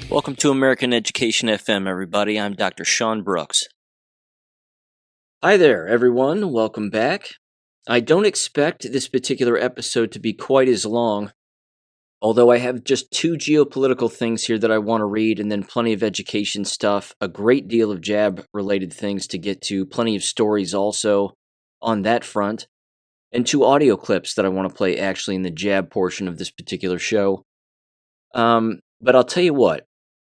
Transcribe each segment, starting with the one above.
Welcome to American Education FM, everybody. I'm Dr. Sean Brooks. Hi there, everyone. Welcome back. I don't expect this particular episode to be quite as long, although I have just two geopolitical things here that I want to read, and then plenty of education stuff, a great deal of jab-related things to get to, plenty of stories also on that front, and two audio clips that I want to play actually in the jab portion of this particular show. But I'll tell you what.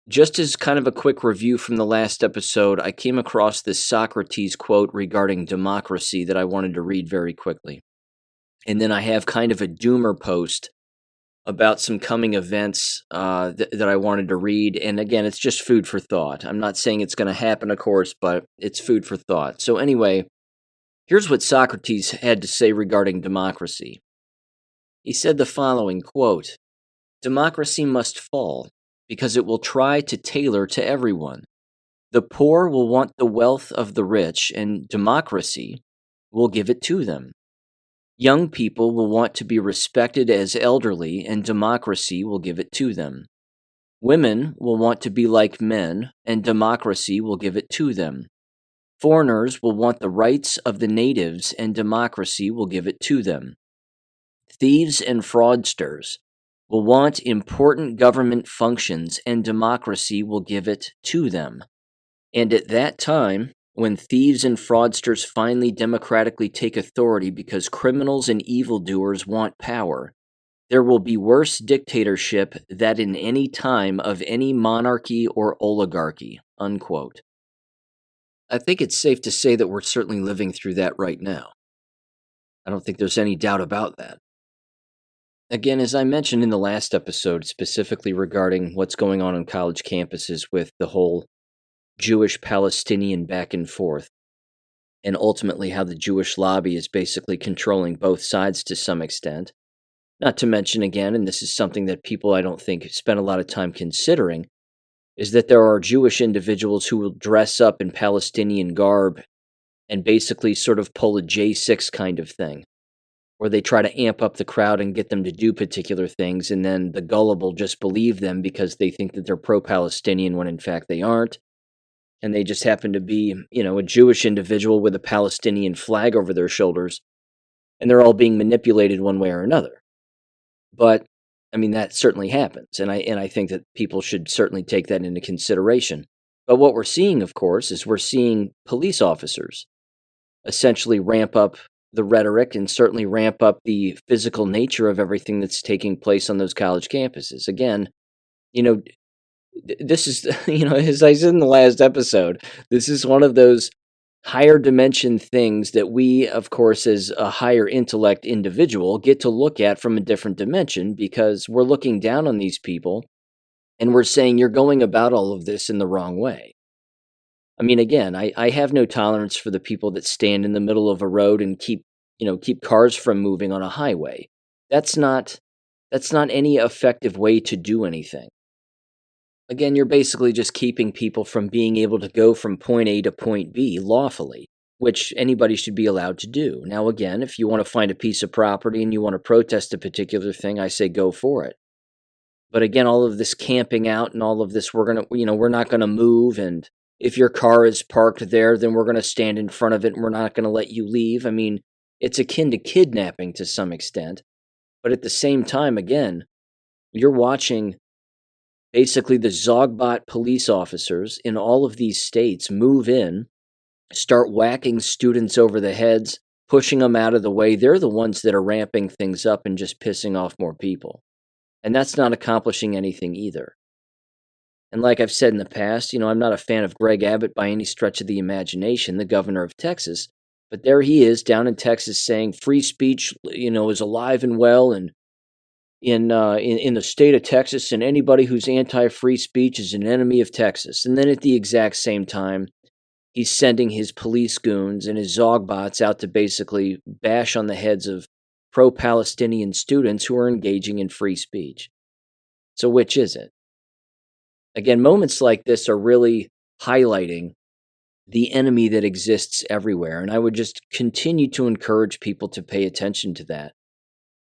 Just as kind of a quick review from the last episode, I came across this Socrates quote regarding democracy that I wanted to read very quickly. And then I have kind of a doomer post about some coming events that I wanted to read. And again, it's just food for thought. I'm not saying it's going to happen, of course, but it's food for thought. So anyway, here's what Socrates had to say regarding democracy. He said the following, quote, "Democracy must fall, because it will try to tailor to everyone. The poor will want the wealth of the rich, and democracy will give it to them. Young people will want to be respected as elderly, and democracy will give it to them. Women will want to be like men, and democracy will give it to them. Foreigners will want the rights of the natives, and democracy will give it to them. Thieves and fraudsters will want important government functions, and democracy will give it to them. And at that time, when thieves and fraudsters finally democratically take authority because criminals and evildoers want power, there will be worse dictatorship than in any time of any monarchy or oligarchy." Unquote. I think it's safe to say that we're certainly living through that right now. I don't think there's any doubt about that. Again, as I mentioned in the last episode, specifically regarding what's going on college campuses with the whole Jewish-Palestinian back and forth, and ultimately how the Jewish lobby is basically controlling both sides to some extent. Not to mention, again, and this is something that people I don't think spend a lot of time considering, is that there are Jewish individuals who will dress up in Palestinian garb and basically sort of pull a J6 kind of thing, where they try to amp up the crowd and get them to do particular things, and then the gullible just believe them because they think that they're pro-Palestinian when in fact they aren't, and they just happen to be, a Jewish individual with a Palestinian flag over their shoulders, and they're all being manipulated one way or another. But, that certainly happens, and I think that people should certainly take that into consideration. But what we're seeing, of course, is we're seeing police officers essentially ramp up the rhetoric and certainly ramp up the physical nature of everything that's taking place on those college campuses. Again, this is, as I said in the last episode, this is one of those higher dimension things that we, of course, as a higher intellect individual, get to look at from a different dimension, because we're looking down on these people and we're saying you're going about all of this in the wrong way. Again, I have no tolerance for the people that stand in the middle of a road and keep cars from moving on a highway. That's not any effective way to do anything. Again, you're basically just keeping people from being able to go from point A to point B lawfully, which anybody should be allowed to do. Now, again, if you want to find a piece of property and you want to protest a particular thing, I say go for it. But again, all of this camping out and all of this, we're not going to move, and if your car is parked there, then we're going to stand in front of it and we're not going to let you leave. It's akin to kidnapping to some extent. But at the same time, again, you're watching basically the Zogbot police officers in all of these states move in, start whacking students over the heads, pushing them out of the way. They're the ones that are ramping things up and just pissing off more people. And that's not accomplishing anything either. And like I've said in the past, I'm not a fan of Greg Abbott by any stretch of the imagination, the governor of Texas. But there he is down in Texas saying free speech, is alive and well, and in the state of Texas, and anybody who's anti-free speech is an enemy of Texas. And then at the exact same time, he's sending his police goons and his Zogbots out to basically bash on the heads of pro-Palestinian students who are engaging in free speech. So which is it? Again, moments like this are really highlighting the enemy that exists everywhere, and I would just continue to encourage people to pay attention to that.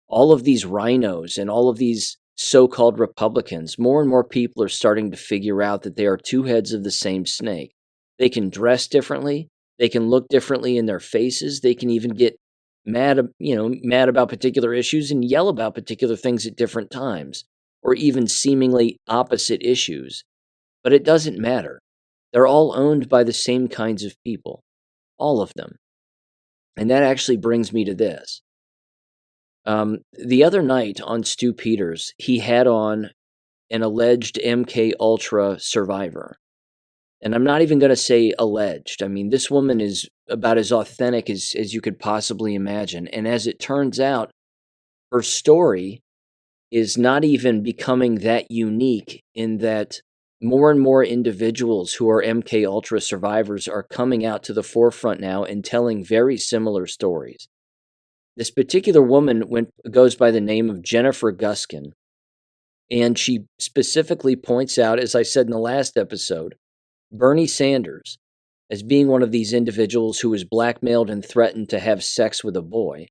All of these rhinos and all of these so-called Republicans, more and more people are starting to figure out that they are two heads of the same snake. They can dress differently, they can look differently in their faces, they can even get mad about particular issues and yell about particular things at different times, or even seemingly opposite issues. But it doesn't matter. They're all owned by the same kinds of people, all of them. And that actually brings me to this. The other night on Stu Peters, he had on an alleged MK Ultra survivor. And I'm not even going to say alleged. I mean, this woman is about as authentic as you could possibly imagine. And as it turns out, her story is not even becoming that unique in that more and more individuals who are MK Ultra survivors are coming out to the forefront now and telling very similar stories. This particular woman goes by the name of Jennifer Guskin, and she specifically points out, as I said in the last episode, Bernie Sanders as being one of these individuals who was blackmailed and threatened to have sex with a boy.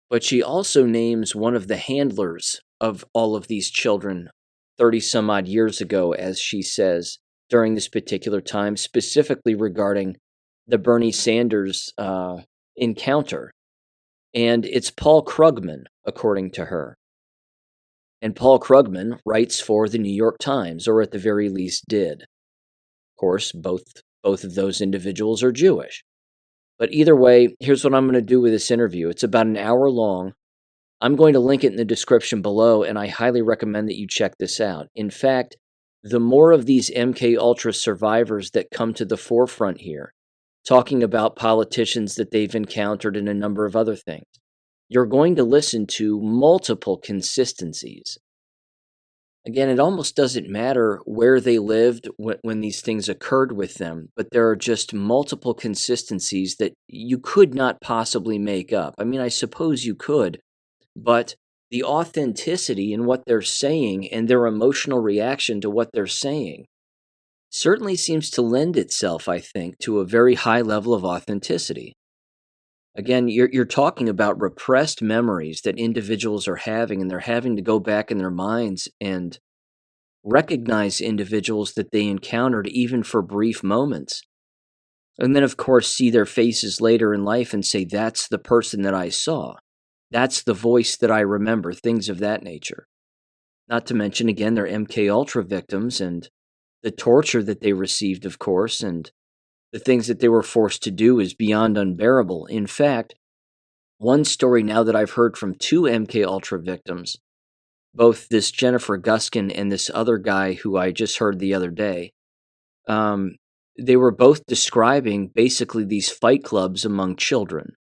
But she also names one of the handlers of all of these children 30 some odd years ago, as she says, during this particular time, specifically regarding the Bernie Sanders encounter. And it's Paul Krugman, according to her. And Paul Krugman writes for the New York Times, or at the very least did. Of course, both of those individuals are Jewish. But either way, here's what I'm going to do with this interview. It's about an hour long. I'm going to link it in the description below, and I highly recommend that you check this out. In fact, the more of these MK Ultra survivors that come to the forefront here, talking about politicians that they've encountered and a number of other things, you're going to listen to multiple consistencies. Again, it almost doesn't matter where they lived when these things occurred with them, but there are just multiple consistencies that you could not possibly make up. I mean, I suppose you could, but the authenticity in what they're saying and their emotional reaction to what they're saying certainly seems to lend itself, I think, to a very high level of authenticity. Again, you're talking about repressed memories that individuals are having, and they're having to go back in their minds and recognize individuals that they encountered even for brief moments. And then, of course, see their faces later in life and say, that's the person that I saw. That's the voice that I remember, things of that nature. Not to mention, again, their MK Ultra victims and the torture that they received, of course, and the things that they were forced to do is beyond unbearable. In fact, one story now that I've heard from two MK Ultra victims, both this Jennifer Guskin and this other guy who I just heard the other day, they were both describing basically these fight clubs among children,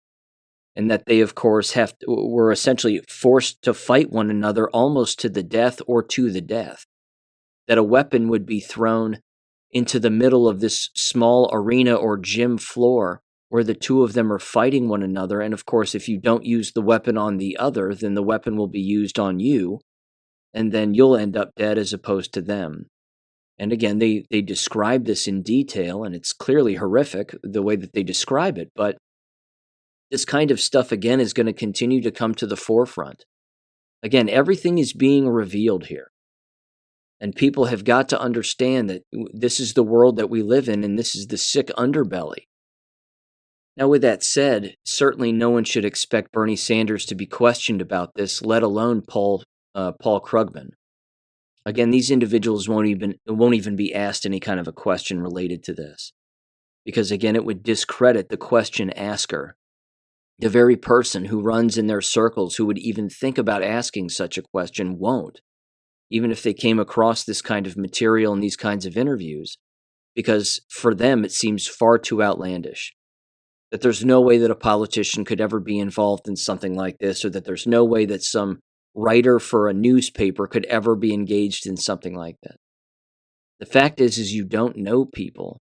and that they, of course, were essentially forced to fight one another almost to the death or to the death, that a weapon would be thrown into the middle of this small arena or gym floor where the two of them are fighting one another. And of course, if you don't use the weapon on the other, then the weapon will be used on you, and then you'll end up dead as opposed to them. And again, they describe this in detail, and it's clearly horrific the way that they describe it. But this kind of stuff, again, is going to continue to come to the forefront. Again, everything is being revealed here. And people have got to understand that this is the world that we live in, and this is the sick underbelly. Now, with that said, certainly no one should expect Bernie Sanders to be questioned about this, let alone Paul Krugman. Again, these individuals won't even be asked any kind of a question related to this, because again, it would discredit the question asker. The very person who runs in their circles who would even think about asking such a question won't, even if they came across this kind of material in these kinds of interviews, because for them it seems far too outlandish. That there's no way that a politician could ever be involved in something like this, or that there's no way that some writer for a newspaper could ever be engaged in something like that. The fact is you don't know people,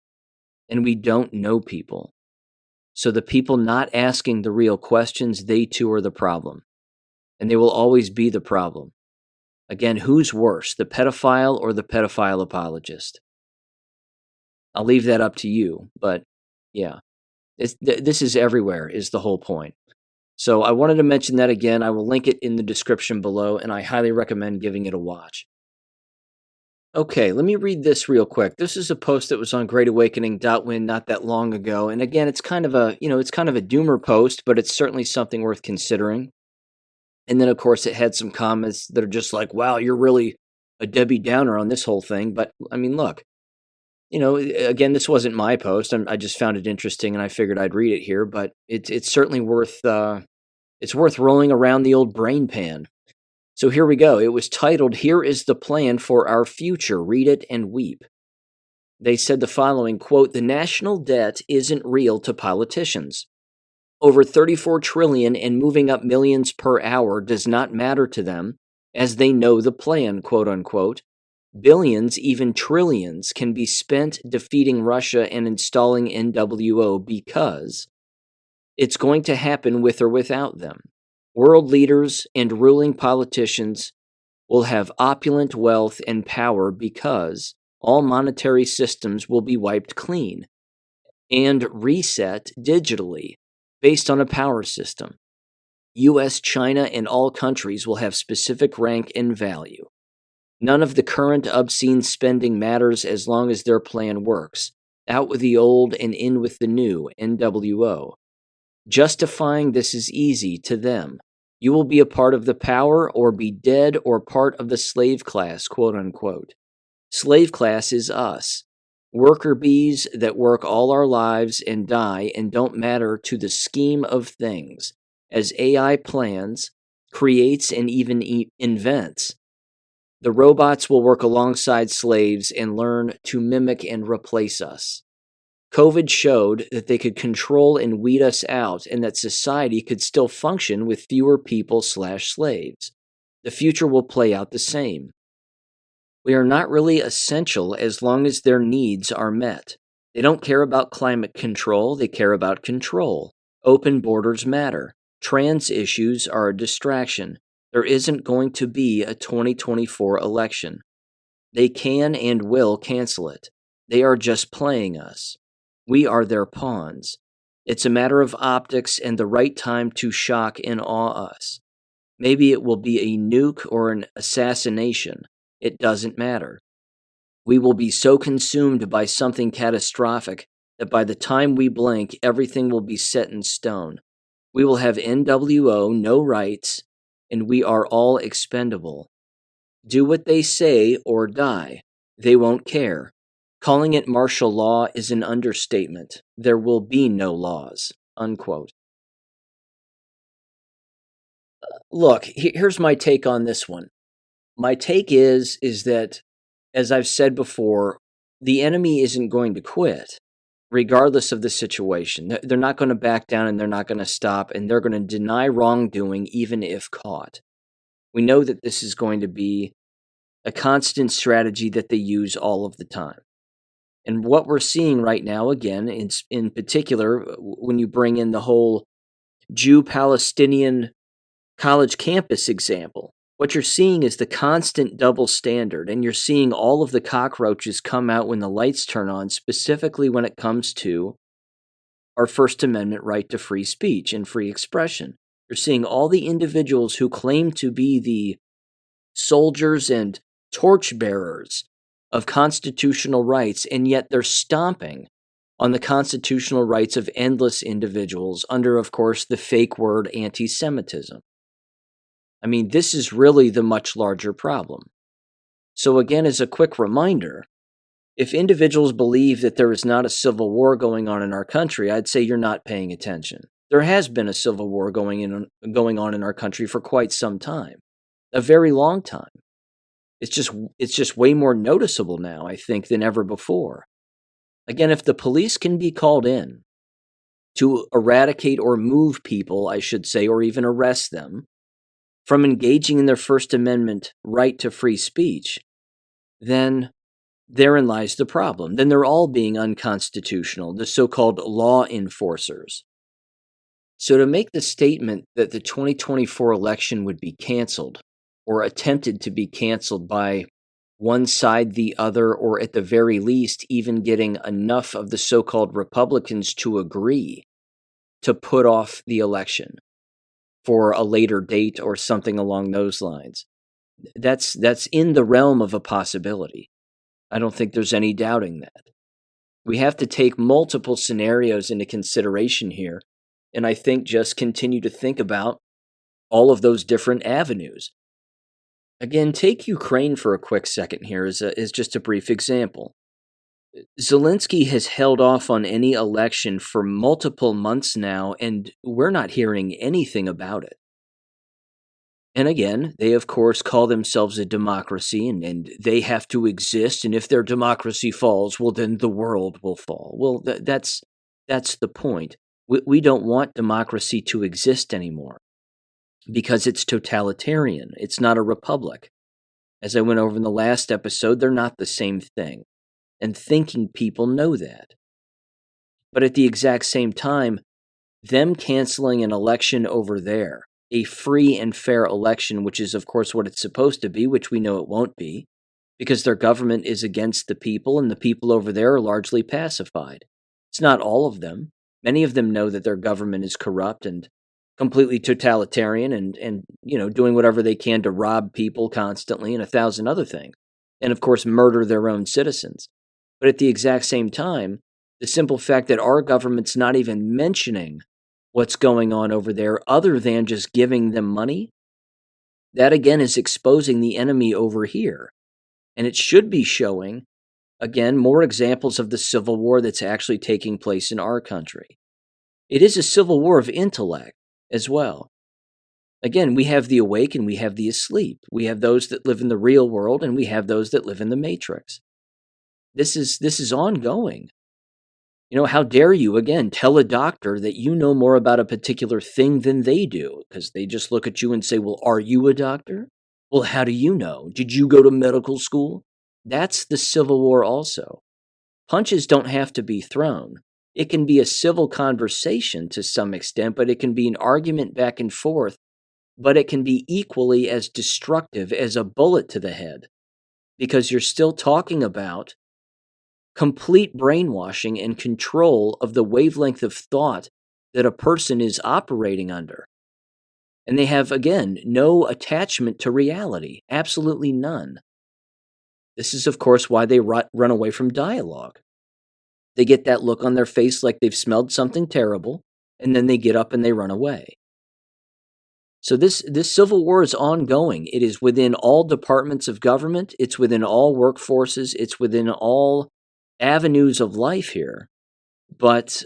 and we don't know people. So the people not asking the real questions, they too are the problem. And they will always be the problem. Again, who's worse, the pedophile or the pedophile apologist? I'll leave that up to you, but yeah. This is everywhere, is the whole point. So I wanted to mention that again. I will link it in the description below, and I highly recommend giving it a watch. Okay, let me read this real quick. This is a post that was on greatawakening.win not that long ago. And again, it's kind of a doomer post, but it's certainly something worth considering. And then of course it had some comments that are just like, wow, you're really a Debbie Downer on this whole thing. But I mean, look, again, this wasn't my post. I just found it interesting and I figured I'd read it here, but it's certainly worth rolling around the old brain pan. So here we go. It was titled, "Here is the Plan for Our Future. Read it and weep." They said the following, quote, "The national debt isn't real to politicians. Over 34 trillion and moving up millions per hour does not matter to them, as they know the plan, quote unquote. Billions, even trillions, can be spent defeating Russia and installing NWO because it's going to happen with or without them. World leaders and ruling politicians will have opulent wealth and power because all monetary systems will be wiped clean and reset digitally based on a power system. US, China, and all countries will have specific rank and value. None of the current obscene spending matters as long as their plan works. Out with the old and in with the new, NWO. Justifying this is easy to them. You will be a part of the power or be dead or part of the slave class, quote unquote. Slave class is us. Worker bees that work all our lives and die and don't matter to the scheme of things, as AI plans, creates, and even invents. The robots will work alongside slaves and learn to mimic and replace us. COVID showed that they could control and weed us out and that society could still function with fewer people/slaves. The future will play out the same. We are not really essential as long as their needs are met. They don't care about climate control, they care about control. Open borders matter. Trans issues are a distraction. There isn't going to be a 2024 election. They can and will cancel it. They are just playing us. We are their pawns. It's a matter of optics and the right time to shock and awe us. Maybe it will be a nuke or an assassination. It doesn't matter. We will be so consumed by something catastrophic that by the time we blink, everything will be set in stone. We will have NWO, no rights, and we are all expendable. Do what they say or die. They won't care. Calling it martial law is an understatement. There will be no laws." Unquote. Look, here's my take on this one. My take is that, as I've said before, the enemy isn't going to quit, regardless of the situation. They're not going to back down and they're not going to stop, and they're going to deny wrongdoing even if caught. We know that this is going to be a constant strategy that they use all of the time. And what we're seeing right now, again, in particular, when you bring in the whole Jew-Palestinian college campus example, what you're seeing is the constant double standard, and you're seeing all of the cockroaches come out when the lights turn on, specifically when it comes to our First Amendment right to free speech and free expression. You're seeing all the individuals who claim to be the soldiers and torchbearers of constitutional rights, and yet they're stomping on the constitutional rights of endless individuals under, of course, the fake word anti-Semitism. I mean, this is really the much larger problem. So again, as a quick reminder, if individuals believe that there is not a civil war going on in our country, I'd say you're not paying attention. There has been a civil war going on in our country for quite some time, a very long time. It's just way more noticeable now, I think, than ever before. Again, if the police can be called in to eradicate or move people, I should say, or even arrest them from engaging in their First Amendment right to free speech, then therein lies the problem. Then they're all being unconstitutional, the so-called law enforcers. So to make the statement that the 2024 election would be canceled, or attempted to be canceled by one side, the other, or at the very least, even getting enough of the so-called Republicans to agree to put off the election, for a later date or something along those lines. That's in the realm of a possibility. I don't think there's any doubting that. We have to take multiple scenarios into consideration here, and I think just continue to think about all of those different avenues. Again, take Ukraine for a quick second here as just a brief example. Zelensky has held off on any election for multiple months now, and we're not hearing anything about it. And again, they of course call themselves a democracy, and they have to exist, and if their democracy falls, well, then the world will fall. Well, that's the point. We don't want democracy to exist anymore because it's totalitarian. It's not a republic. As I went over in the last episode, they're not the same thing. And thinking people know that. But at the exact same time, them canceling an election over there, a free and fair election, which is of course what it's supposed to be, which we know it won't be, because their government is against the people and the people over there are largely pacified. It's not all of them. Many of them know that their government is corrupt and completely totalitarian and doing whatever they can to rob people constantly and 1,000 other things. And of course, murder their own citizens. But at the exact same time, the simple fact that our government's not even mentioning what's going on over there other than just giving them money, that again is exposing the enemy over here. And it should be showing, again, more examples of the civil war that's actually taking place in our country. It is a civil war of intellect as well. Again, we have the awake and we have the asleep. We have those that live in the real world and we have those that live in the matrix. This is ongoing. How dare you, again, tell a doctor that you know more about a particular thing than they do, because they just look at you and say, well, are you a doctor? Well, how do you know? Did you go to medical school? That's the Civil War also. Punches don't have to be thrown. It can be a civil conversation to some extent, but it can be an argument back and forth, but it can be equally as destructive as a bullet to the head, because you're still talking about complete brainwashing and control of the wavelength of thought that a person is operating under. And they have, again, no attachment to reality, absolutely none. This is, of course, why they run away from dialogue. They get that look on their face like they've smelled something terrible, and then they get up and they run away. So this civil war is ongoing. It is within all departments of government. It's within all workforces. It's within all avenues of life here. But,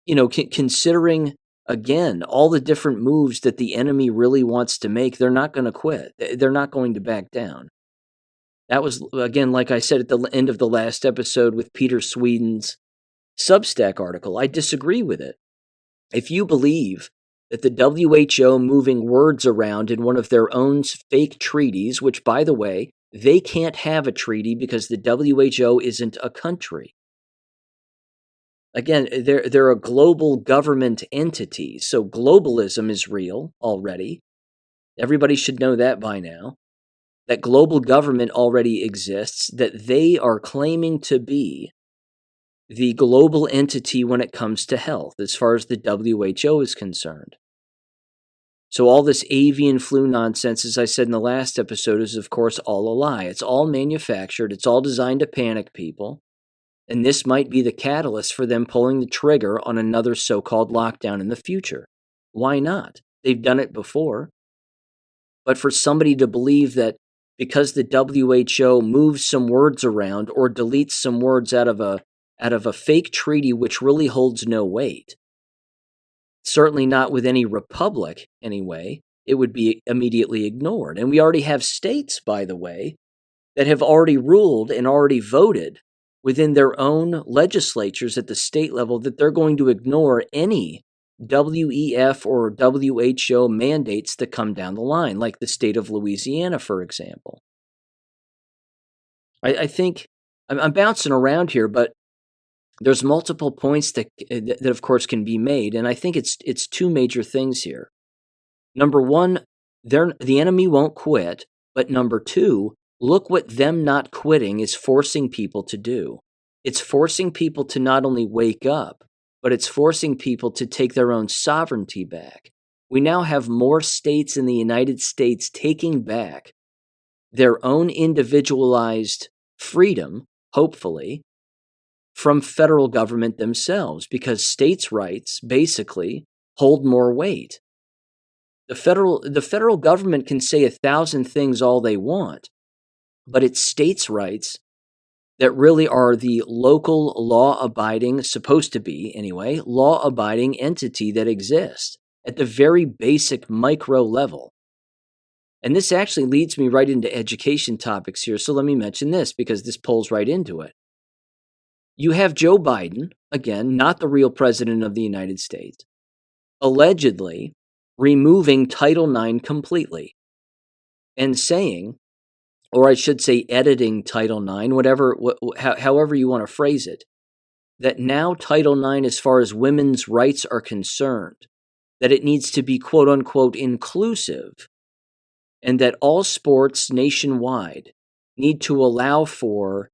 considering, again, all the different moves that the enemy really wants to make, they're not going to quit. They're not going to back down. That was, again, like I said at the end of the last episode with Peter Sweden's Substack article. I disagree with it. If you believe that the WHO moving words around in one of their own fake treaties, which, by the way, they can't have a treaty because the WHO isn't a country. Again, they're a global government entity, so globalism is real already. Everybody should know that by now. That global government already exists, that they are claiming to be the global entity when it comes to health, as far as the WHO is concerned. So all this avian flu nonsense, as I said in the last episode, is of course all a lie. It's all manufactured. It's all designed to panic people. And this might be the catalyst for them pulling the trigger on another so-called lockdown in the future. Why not? They've done it before. But for somebody to believe that because the WHO moves some words around or deletes some words out of a fake treaty which really holds no weight, certainly not with any republic anyway, it would be immediately ignored. And we already have states, by the way, that have already ruled and already voted within their own legislatures at the state level that they're going to ignore any WEF or WHO mandates that come down the line, like the state of Louisiana, for example. I think I'm bouncing around here, but there's multiple points that of course can be made, and I think it's two major things here. Number one, the enemy won't quit, but number two, look what them not quitting is forcing people to do. It's forcing people to not only wake up, but it's forcing people to take their own sovereignty back. We now have more states in the United States taking back their own individualized freedom, hopefully, from federal government themselves, because states' rights basically hold more weight. The federal government can say 1,000 things all they want, but it's states' rights that really are the local law-abiding, supposed to be anyway, law-abiding entity that exists at the very basic micro level. And this actually leads me right into education topics here, so let me mention this because this pulls right into it. You have Joe Biden, again, not the real president of the United States, allegedly removing Title IX completely and saying, or I should say editing Title IX, however you want to phrase it, that now Title IX, as far as women's rights are concerned, that it needs to be quote-unquote inclusive, and that all sports nationwide need to allow for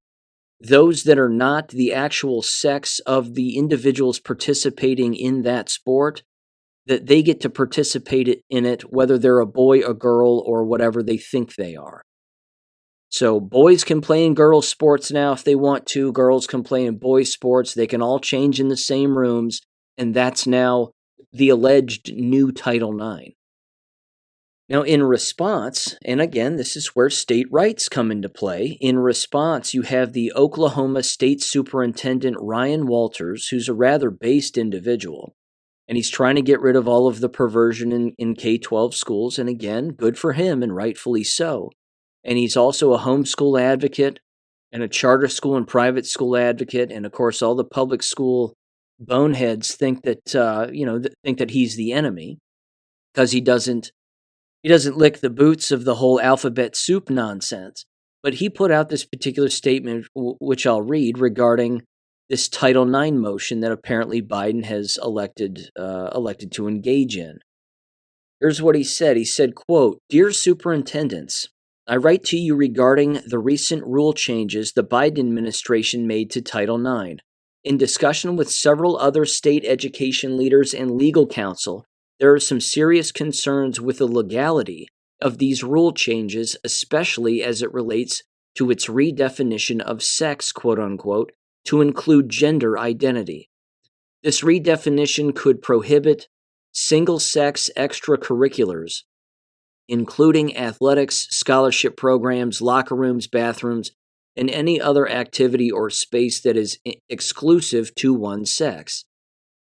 those that are not the actual sex of the individuals participating in that sport, that they get to participate in it, whether they're a boy, a girl, or whatever they think they are. So boys can play in girls' sports now if they want to. Girls can play in boys' sports. They can all change in the same rooms, and that's now the alleged new Title IX. Now, in response, and again, this is where state rights come into play. In response, you have the Oklahoma State Superintendent Ryan Walters, who's a rather based individual, and he's trying to get rid of all of the perversion in K-12 schools. And again, good for him, and rightfully so. And he's also a homeschool advocate and a charter school and private school advocate. And of course, all the public school boneheads think that think that he's the enemy because he doesn't lick the boots of the whole alphabet soup nonsense. But he put out this particular statement, which I'll read, regarding this Title IX motion that apparently Biden has elected to engage in. Here's what he said. He said, quote, "Dear superintendents, I write to you regarding the recent rule changes the Biden administration made to Title IX. In discussion with several other state education leaders and legal counsel, there are some serious concerns with the legality of these rule changes, especially as it relates to its redefinition of sex, quote unquote, to include gender identity. This redefinition could prohibit single-sex extracurriculars, including athletics, scholarship programs, locker rooms, bathrooms, and any other activity or space that is exclusive to one sex.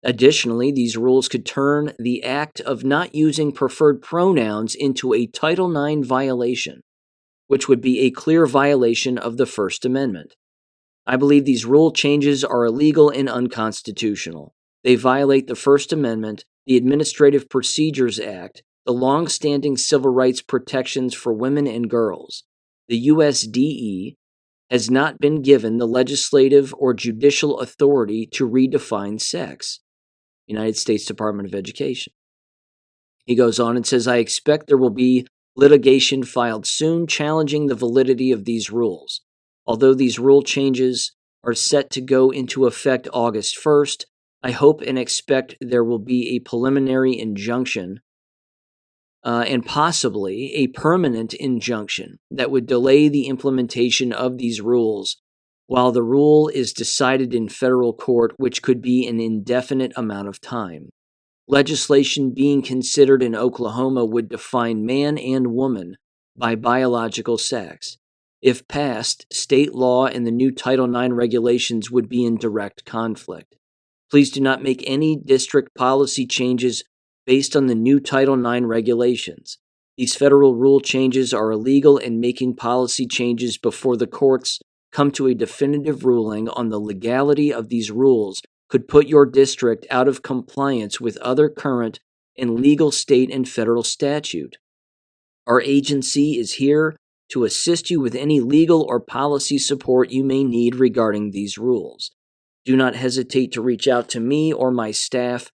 Additionally, these rules could turn the act of not using preferred pronouns into a Title IX violation, which would be a clear violation of the First Amendment. I believe these rule changes are illegal and unconstitutional. They violate the First Amendment, the Administrative Procedures Act, the long-standing civil rights protections for women and girls. The USDE has not been given the legislative or judicial authority to redefine sex. United States Department of Education." He goes on and says, "I expect there will be litigation filed soon challenging the validity of these rules. Although these rule changes are set to go into effect August 1st, I hope and expect there will be a preliminary injunction and possibly a permanent injunction that would delay the implementation of these rules while the rule is decided in federal court, which could be an indefinite amount of time. Legislation being considered in Oklahoma would define man and woman by biological sex. If passed, state law and the new Title IX regulations would be in direct conflict. Please do not make any district policy changes based on the new Title IX regulations. These federal rule changes are illegal, and making policy changes before the courts come to a definitive ruling on the legality of these rules could put your district out of compliance with other current and legal state and federal statute. Our agency is here to assist you with any legal or policy support you may need regarding these rules. Do not hesitate to reach out to me or my staff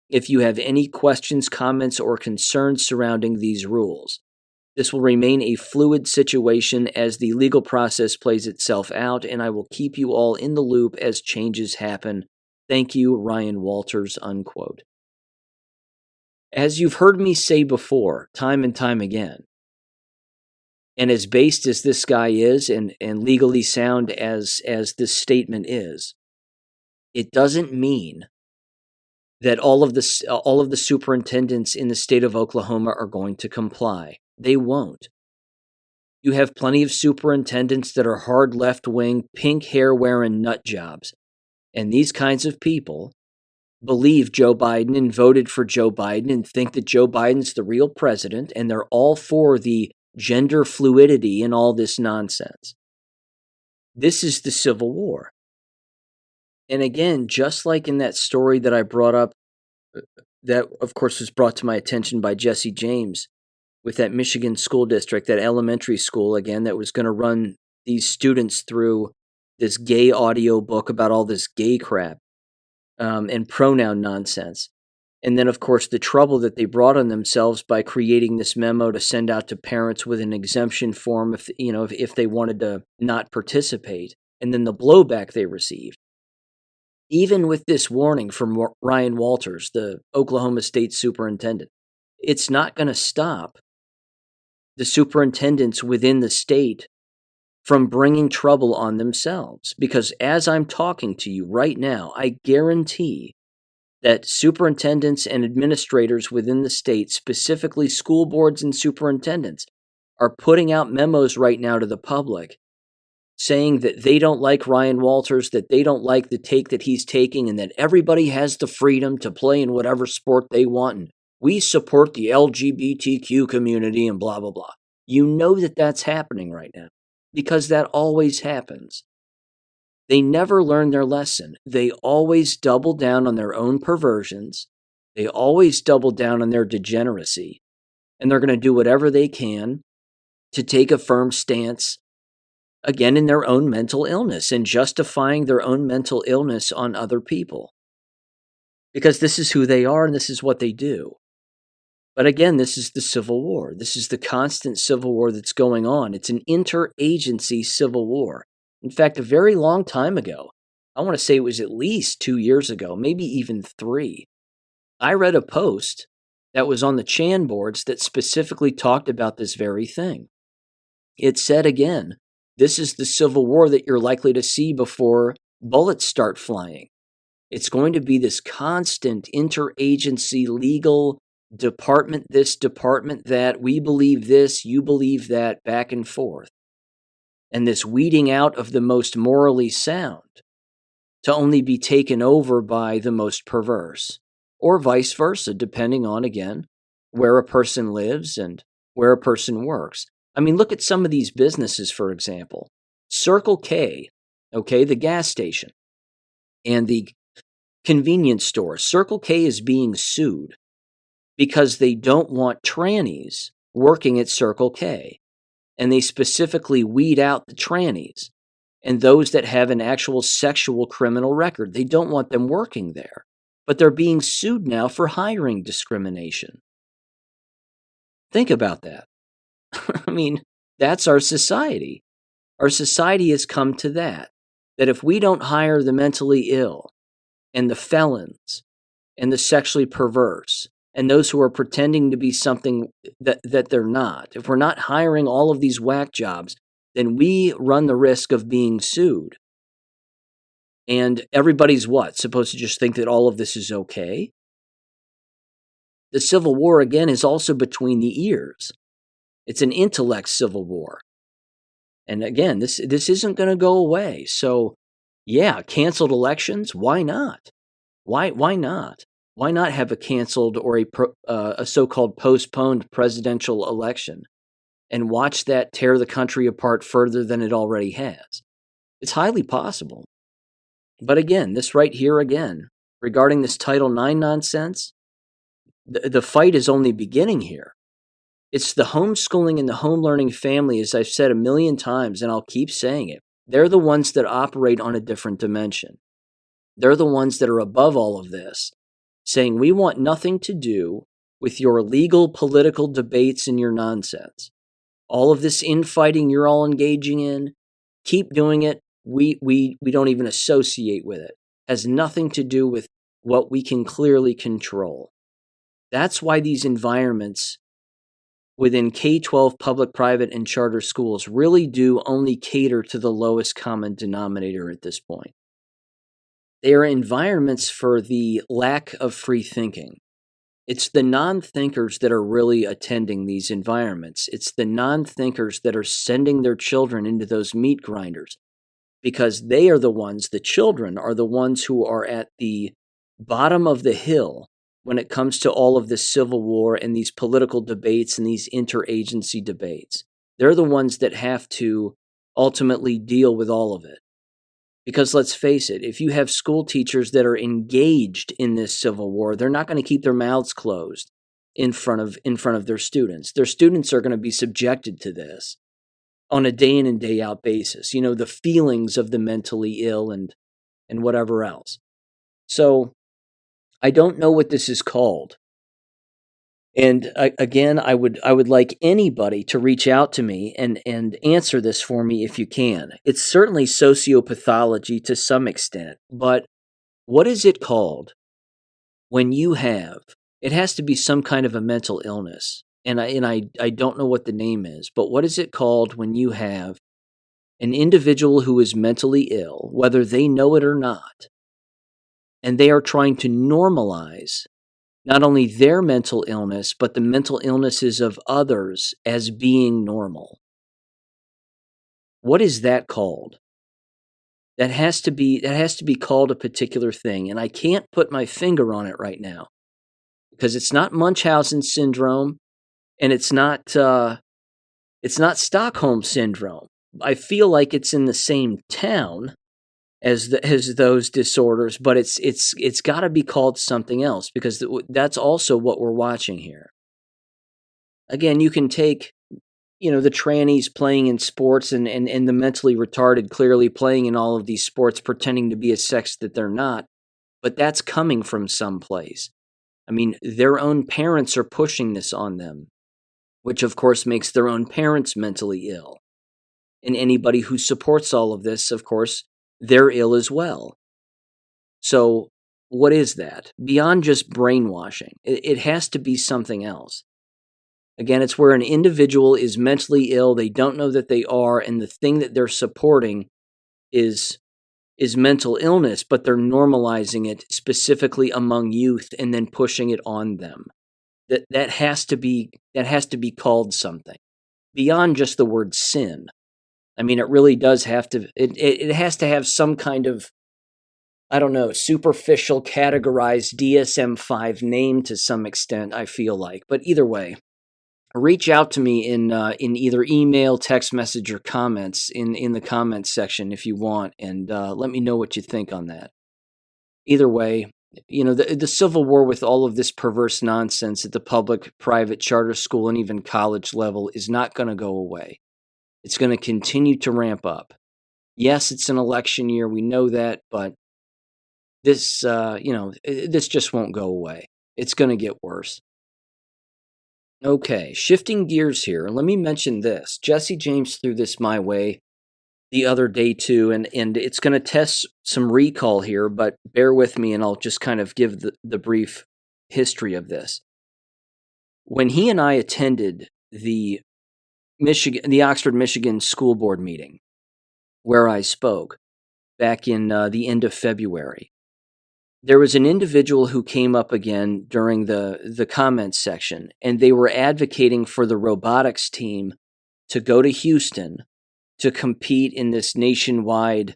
if you have any questions, comments, or concerns surrounding these rules. This will remain a fluid situation as the legal process plays itself out, and I will keep you all in the loop as changes happen. Thank you, Ryan Walters," unquote. As you've heard me say before, time and time again, and as based as this guy is and legally sound as this statement is, it doesn't mean that all of the superintendents in the state of Oklahoma are going to comply. They won't. You have plenty of superintendents that are hard left-wing, pink hair-wearing nut jobs. And these kinds of people believe Joe Biden and voted for Joe Biden and think that Joe Biden's the real president, and they're all for the gender fluidity and all this nonsense. This is the Civil War. And again, just like in that story that I brought up, that of course was brought to my attention by Jesse James with that Michigan school district, that elementary school again, that was going to run these students through this gay audio book about all this gay crap and pronoun nonsense. And then, of course, the trouble that they brought on themselves by creating this memo to send out to parents with an exemption form if they wanted to not participate, and then the blowback they received. Even with this warning from Ryan Walters, the Oklahoma State superintendent, it's not going to stop the superintendents within the state from bringing trouble on themselves. Because as I'm talking to you right now, I guarantee that superintendents and administrators within the state, specifically school boards and superintendents, are putting out memos right now to the public saying that they don't like Ryan Walters, that they don't like the take that he's taking, and that everybody has the freedom to play in whatever sport they want. And we support the LGBTQ community and blah, blah, blah. You know that that's happening right now because that always happens. They never learn their lesson. They always double down on their own perversions. They always double down on their degeneracy. And they're going to do whatever they can to take a firm stance, again, in their own mental illness and justifying their own mental illness on other people. Because this is who they are and this is what they do. But again, this is the Civil War. This is the constant Civil War that's going on. It's an interagency Civil War. In fact, a very long time ago, I want to say it was at least 2 years ago, maybe even 3, I read a post that was on the Chan boards that specifically talked about this very thing. It said again, this is the Civil War that you're likely to see before bullets start flying. It's going to be this constant interagency legal department this, department that, we believe this, you believe that, back and forth. And this weeding out of the most morally sound to only be taken over by the most perverse, or vice versa, depending on, again, where a person lives and where a person works. I mean, look at some of these businesses, for example. Circle K, okay, the gas station, and the convenience store. Circle K is being sued because they don't want trannies working at Circle K. And they specifically weed out the trannies and those that have an actual sexual criminal record. They don't want them working there. But they're being sued now for hiring discrimination. Think about that. I mean, that's our society. Our society has come to that if we don't hire the mentally ill and the felons and the sexually perverse and those who are pretending to be something that they're not, if we're not hiring all of these whack jobs, then we run the risk of being sued. And everybody's supposed to just think that all of this is okay? The Civil War, again, is also between the ears. It's an intellect civil war. And again, this isn't going to go away. So, yeah, canceled elections, why not? Why not? Why not have a canceled or a so-called postponed presidential election and watch that tear the country apart further than it already has? It's highly possible. But again, this right here again, regarding this Title IX nonsense, the fight is only beginning here. It's the homeschooling and the home learning family, as I've said a million times, and I'll keep saying it. They're the ones that operate on a different dimension. They're the ones that are above all of this, saying we want nothing to do with your legal political debates and your nonsense. All of this infighting you're all engaging in, keep doing it. We don't even associate with it. It has nothing to do with what we can clearly control. That's why these environments within K-12 public, private, and charter schools really do only cater to the lowest common denominator at this point. They are environments for the lack of free thinking. It's the non-thinkers that are really attending these environments. It's the non-thinkers that are sending their children into those meat grinders because they are the children are the ones who are at the bottom of the hill when it comes to all of this civil war and these political debates and these interagency debates. They're the ones that have to ultimately deal with all of it. Because let's face it, if you have school teachers that are engaged in this civil war, they're not going to keep their mouths closed in front of their students. Their students are going to be subjected to this on a day in and day out basis. You know, the feelings of the mentally ill and whatever else. So I don't know what this is called. And again, I would like anybody to reach out to me and answer this for me if you can. It's certainly sociopathology to some extent, but what is it called when you have? It has to be some kind of a mental illness, and I don't know what the name is, but what is it called when you have an individual who is mentally ill, whether they know it or not, and they are trying to normalize not only their mental illness, but the mental illnesses of others as being normal? What is that called? That has to be called a particular thing, and I can't put my finger on it right now because it's not Munchausen syndrome, and it's not Stockholm syndrome. I feel like it's in the same town as those disorders, but it's got to be called something else because that's also what we're watching here. Again, you can take, the trannies playing in sports and the mentally retarded clearly playing in all of these sports, pretending to be a sex that they're not, but that's coming from someplace. I mean, their own parents are pushing this on them, which of course makes their own parents mentally ill. And anybody who supports all of this, of course, they're ill as well. So what is that? Beyond just brainwashing, it has to be something else. Again, it's where an individual is mentally ill, they don't know that they are, and the thing that they're supporting is mental illness, but they're normalizing it specifically among youth and then pushing it on them. That has to be called something beyond just the word sin. I mean, it really does have to, it has to have some kind of, I don't know, superficial categorized DSM-5 name to some extent, I feel like. But either way, reach out to me in either email, text message, or comments in the comments section if you want, and let me know what you think on that. Either way, the Civil War with all of this perverse nonsense at the public, private, charter school, and even college level is not going to go away. It's going to continue to ramp up. Yes, it's an election year, we know that, but this, this just won't go away. It's going to get worse. Okay, shifting gears here, let me mention this. Jesse James threw this my way the other day too, and it's going to test some recall here, but bear with me and I'll just kind of give the brief history of this. When he and I attended the Oxford, Michigan School Board meeting, where I spoke back in the end of February, there was an individual who came up again during the comments section, and they were advocating for the robotics team to go to Houston to compete in this nationwide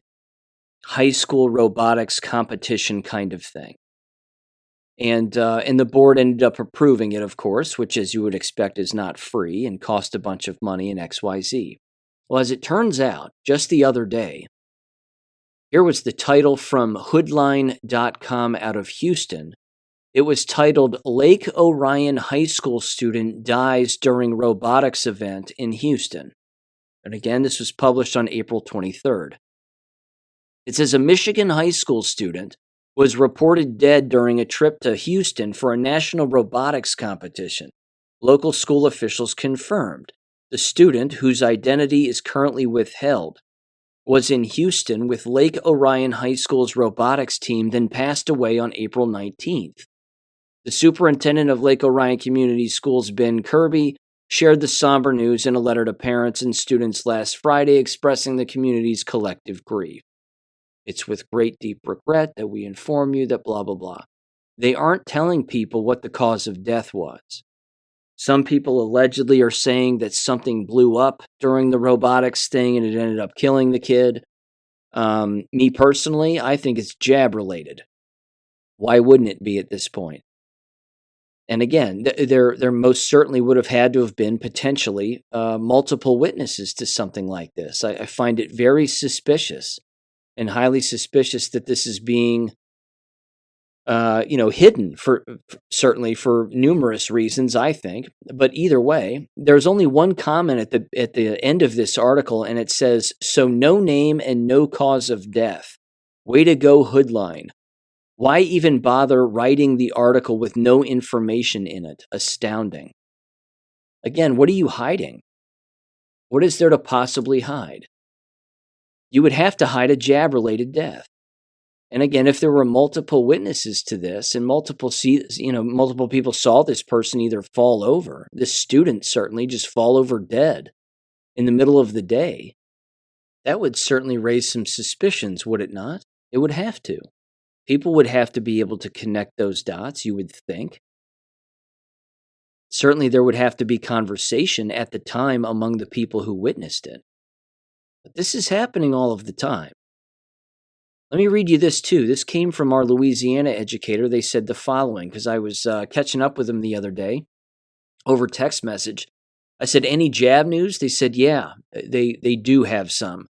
high school robotics competition kind of thing. And the board ended up approving it, of course, which, as you would expect, is not free and cost a bunch of money and XYZ. Well, as it turns out, just the other day, here was the title from hoodline.com out of Houston. It was titled, Lake Orion High School Student Dies During Robotics Event in Houston. And again, this was published on April 23rd. It says a Michigan high school student was reported dead during a trip to Houston for a national robotics competition. Local school officials confirmed. The student, whose identity is currently withheld, was in Houston with Lake Orion High School's robotics team, then passed away on April 19th. The superintendent of Lake Orion Community Schools, Ben Kirby, shared the somber news in a letter to parents and students last Friday, expressing the community's collective grief. It's with great deep regret that we inform you that blah, blah, blah. They aren't telling people what the cause of death was. Some people allegedly are saying that something blew up during the robotics thing and it ended up killing the kid. Me personally, I think it's jab related. Why wouldn't it be at this point? And again, there most certainly would have had to have been potentially multiple witnesses to something like this. I find it very suspicious and highly suspicious that this is being hidden for certainly for numerous reasons, I think. But either way, there's only one comment at the end of this article, and it says, "So no name and no cause of death. Way to go, Hoodline. Why even bother writing the article with no information in it? Astounding." Again, what are you hiding? What is there to possibly hide? You would have to hide a jab-related death. And again, if there were multiple witnesses to this and multiple people saw this person either fall over, this student certainly just fall over dead in the middle of the day, that would certainly raise some suspicions, would it not? It would have to. People would have to be able to connect those dots, you would think. Certainly there would have to be conversation at the time among the people who witnessed it. But this is happening all of the time. Let me read you this too. This came from our Louisiana educator. They said the following, because I was catching up with them the other day over text message. I said, "Any jab news?" They said, "Yeah, they do have some."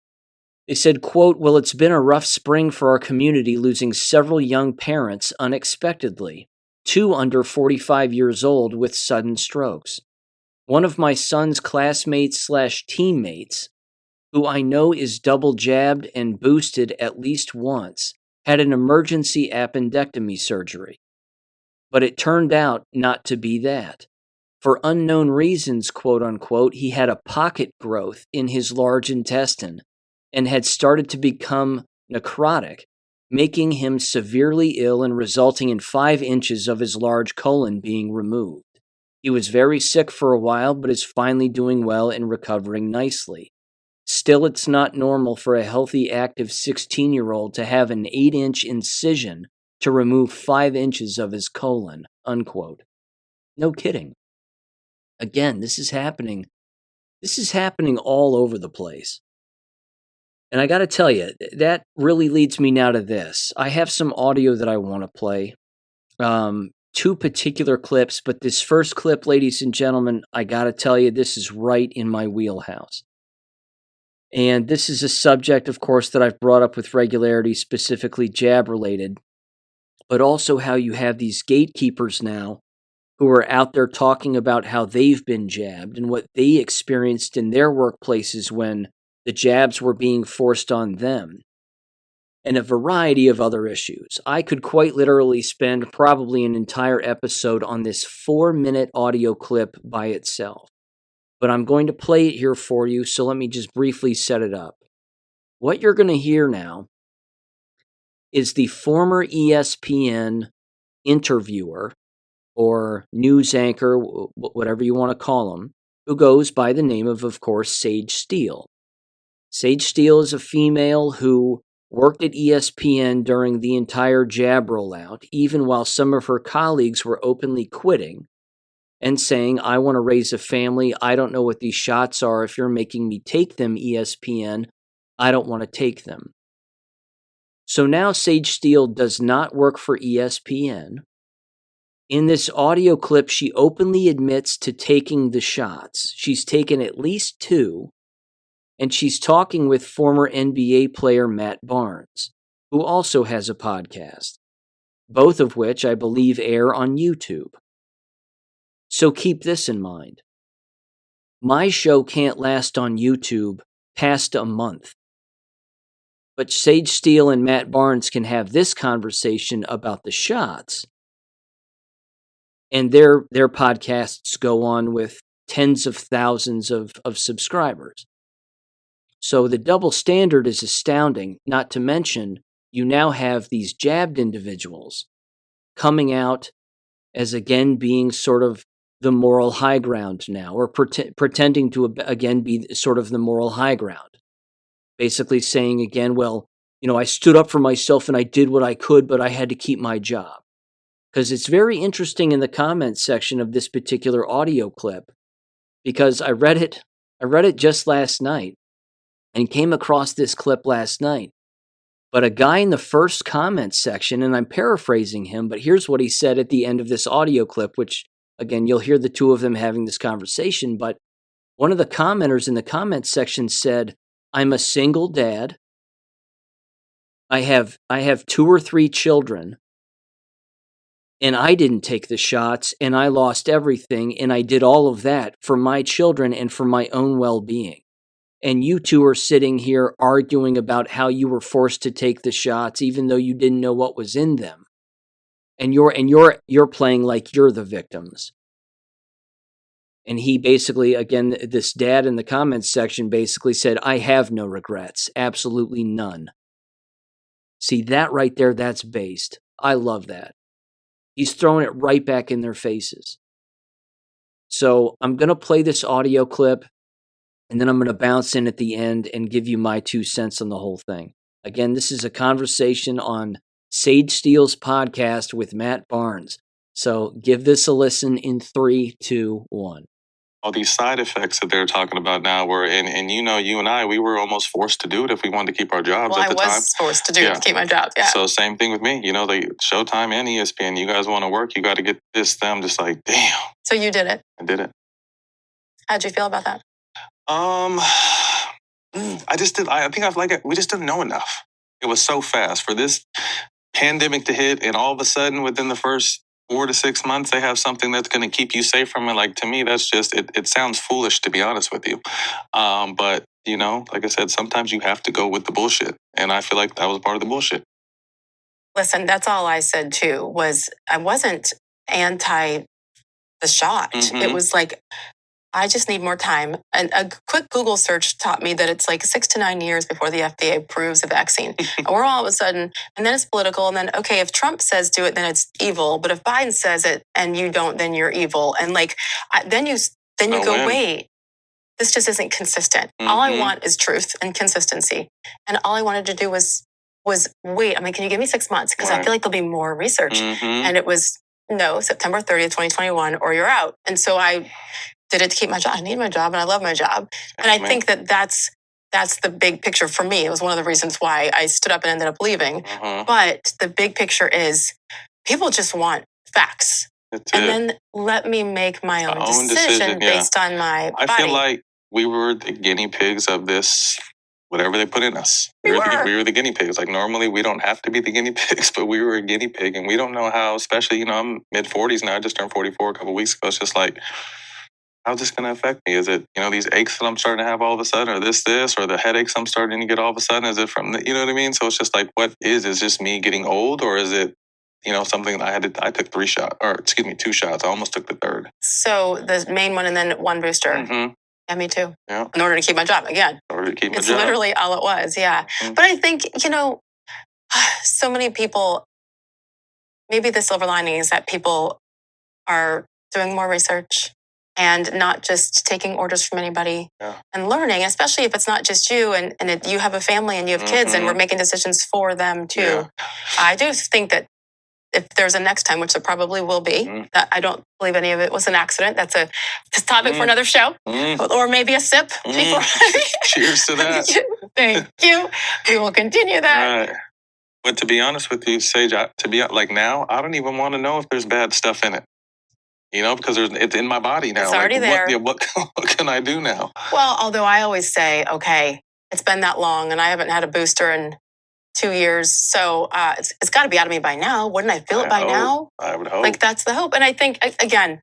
They said, quote, "Well, it's been a rough spring for our community, losing several young parents unexpectedly, 2 under 45 years old with sudden strokes. One of my son's classmates/teammates, who I know is double jabbed and boosted at least once, had an emergency appendectomy surgery. But it turned out not to be that. For unknown reasons, quote unquote, he had a pocket growth in his large intestine and had started to become necrotic, making him severely ill and resulting in 5 inches of his large colon being removed. He was very sick for a while, but is finally doing well and recovering nicely. Still, it's not normal for a healthy, active 16-year-old to have an 8-inch incision to remove 5 inches of his colon," unquote. No kidding. Again, this is happening. This is happening all over the place. And I got to tell you, that really leads me now to this. I have some audio that I want to play. 2 particular clips, but this first clip, ladies and gentlemen, I got to tell you, this is right in my wheelhouse. And this is a subject, of course, that I've brought up with regularity, specifically jab-related, but also how you have these gatekeepers now who are out there talking about how they've been jabbed and what they experienced in their workplaces when the jabs were being forced on them, and a variety of other issues. I could quite literally spend probably an entire episode on this 4-minute audio clip by itself. But I'm going to play it here for you, so let me just briefly set it up. What you're going to hear now is the former ESPN interviewer or news anchor, whatever you want to call him, who goes by the name of course, Sage Steele. Sage Steele is a female who worked at ESPN during the entire jab rollout, even while some of her colleagues were openly quitting and saying, "I want to raise a family. I don't know what these shots are. If you're making me take them, ESPN, I don't want to take them." So now Sage Steele does not work for ESPN. In this audio clip, she openly admits to taking the shots. She's taken at least 2, and she's talking with former NBA player Matt Barnes, who also has a podcast, both of which I believe air on YouTube. So keep this in mind. My show can't last on YouTube past a month. But Sage Steele and Matt Barnes can have this conversation about the shots, and their podcasts go on with tens of thousands of subscribers. So the double standard is astounding, not to mention you now have these jabbed individuals coming out as again being sort of the moral high ground now, or pretending to again be sort of the moral high ground. Basically saying again, well, I stood up for myself and I did what I could, but I had to keep my job. Because it's very interesting in the comments section of this particular audio clip, because I read it just last night and came across this clip last night. But a guy in the first comment section, and I'm paraphrasing him, but here's what he said at the end of this audio clip, which, again, you'll hear the two of them having this conversation. But one of the commenters in the comment section said, I'm a single dad. I have 2 or 3 children, and I didn't take the shots, and I lost everything, and I did all of that for my children and for my own well-being. And you two are sitting here arguing about how you were forced to take the shots, even though you didn't know what was in them. And you're playing like you're the victims. And he basically, again, this dad in the comments section basically said, I have no regrets, absolutely none. See, that right there, that's based. I love that. He's throwing it right back in their faces. So I'm going to play this audio clip, and then I'm going to bounce in at the end and give you my 2 cents on the whole thing. Again, this is a conversation on Sage Steele's podcast with Matt Barnes. So give this a listen in 3, 2, 1. All these side effects that they're talking about now were, and you and I, we were almost forced to do it if we wanted to keep our jobs at the time. I was forced to do it to keep my job, yeah. So same thing with me. The Showtime and ESPN, you guys want to work, you got to get this. I'm just like, damn. So you did it? I did it. How'd you feel about that? I think we just didn't know enough. It was so fast for this pandemic to hit, and all of a sudden within the first 4 to 6 months, they have something that's going to keep you safe from it. Like, to me, that's just, it sounds foolish, to be honest with you. But, like I said, sometimes you have to go with the bullshit. And I feel like that was part of the bullshit. Listen, that's all I said, too, was I wasn't anti the shot. Mm-hmm. It was like, I just need more time. And a quick Google search taught me that it's like 6 to 9 years before the FDA approves a vaccine. And we're all of a sudden, and then it's political. And then, okay, if Trump says do it, then it's evil. But if Biden says it and you don't, then you're evil. And then you go, wait, this just isn't consistent. Mm-hmm. All I want is truth and consistency. And all I wanted to do was wait. Can you give me 6 months? Because I feel like there'll be more research. Mm-hmm. And it was, no, September 30th, 2021, or you're out. And so I did it to keep my job. I need my job and I love my job. And I think that's the big picture for me. It was one of the reasons why I stood up and ended up leaving. Mm-hmm. But the big picture is people just want facts. Then let me make my own decision based on my body. I feel like we were the guinea pigs of this, whatever they put in us. We were the guinea pigs. Like, normally we don't have to be the guinea pigs, but we were a guinea pig. And we don't know how, especially, I'm mid-40s now. I just turned 44 a couple weeks ago. It's just like, how's this going to affect me? Is it, these aches that I'm starting to have all of a sudden, or this, or the headaches I'm starting to get all of a sudden? Is it from you know what I mean? So it's just like, what is just me getting old, or is it, something that I took 2 shots. I almost took the 3rd. So the main one and then 1 booster. Mm-hmm. Yeah, me too. Yeah. In order to keep my job again. It's literally all it was. Yeah. Mm-hmm. But I think, so many people, maybe the silver lining is that people are doing more research and not just taking orders from anybody and learning, especially if it's not just you and you have a family and you have kids and we're making decisions for them too. Yeah. I do think that if there's a next time, which there probably will be, that I don't believe any of it was an accident. That's a topic for another show, or maybe a sip. Before. Cheers to that. Thank you. We will continue that. Right. But to be honest with you, Sage, now, I don't even want to know if there's bad stuff in it. Because it's in my body now. It's already there. What can I do now? Well, although I always say, okay, it's been that long and I haven't had a booster in 2 years. So it's got to be out of me by now. Wouldn't I feel it by now? I would hope. Like, that's the hope. And I think, again,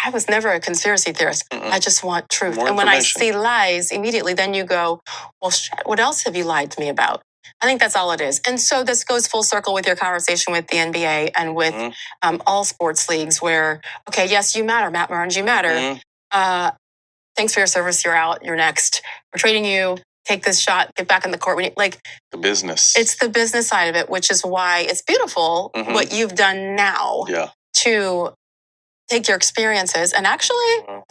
I was never a conspiracy theorist. I just want truth. And when I see lies, immediately then you go, well, shit, what else have you lied to me about? I think that's all it is. And so this goes full circle with your conversation with the NBA and with all sports leagues where, okay, yes, you matter, Matt Barnes, you matter. Thanks for your service. You're out. You're next. We're trading you. Take this shot. Get back in the court. The business. It's the business side of it, which is why it's beautiful what you've done now. Yeah. to take your experiences and actually,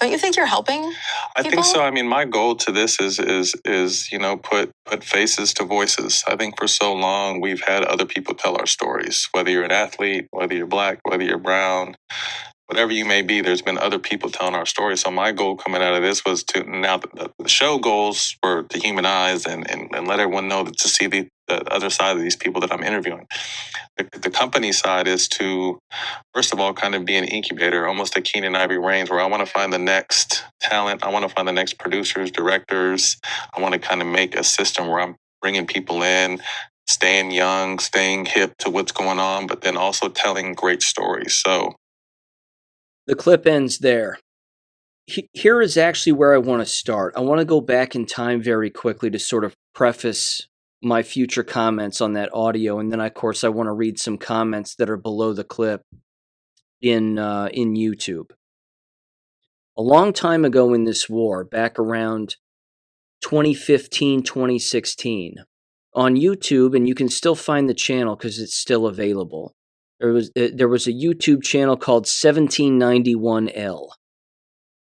don't you think you're helping people? I think so. I mean, my goal to this is put faces to voices. I think for so long we've had other people tell our stories. Whether you're an athlete, whether you're black, whether you're brown, whatever you may be, there's been other people telling our story. So my goal coming out of this was to, now the show goals were to humanize and let everyone know to see the other side of these people that I'm interviewing. The company side is to, first of all, kind of be an incubator, almost a Keenan Ivory Reigns, where I want to find the next talent. I want to find the next producers, directors. I want to kind of make a system where I'm bringing people in, staying young, staying hip to what's going on, but then also telling great stories. So the clip ends there. Here is actually where I want to start. I want to go back in time very quickly to sort of preface my future comments on that audio, and then of course I want to read some comments that are below the clip in YouTube. A long time ago in this war, back around 2015, 2016, on YouTube, and you can still find the channel because it's still available. There was a YouTube channel called 1791L.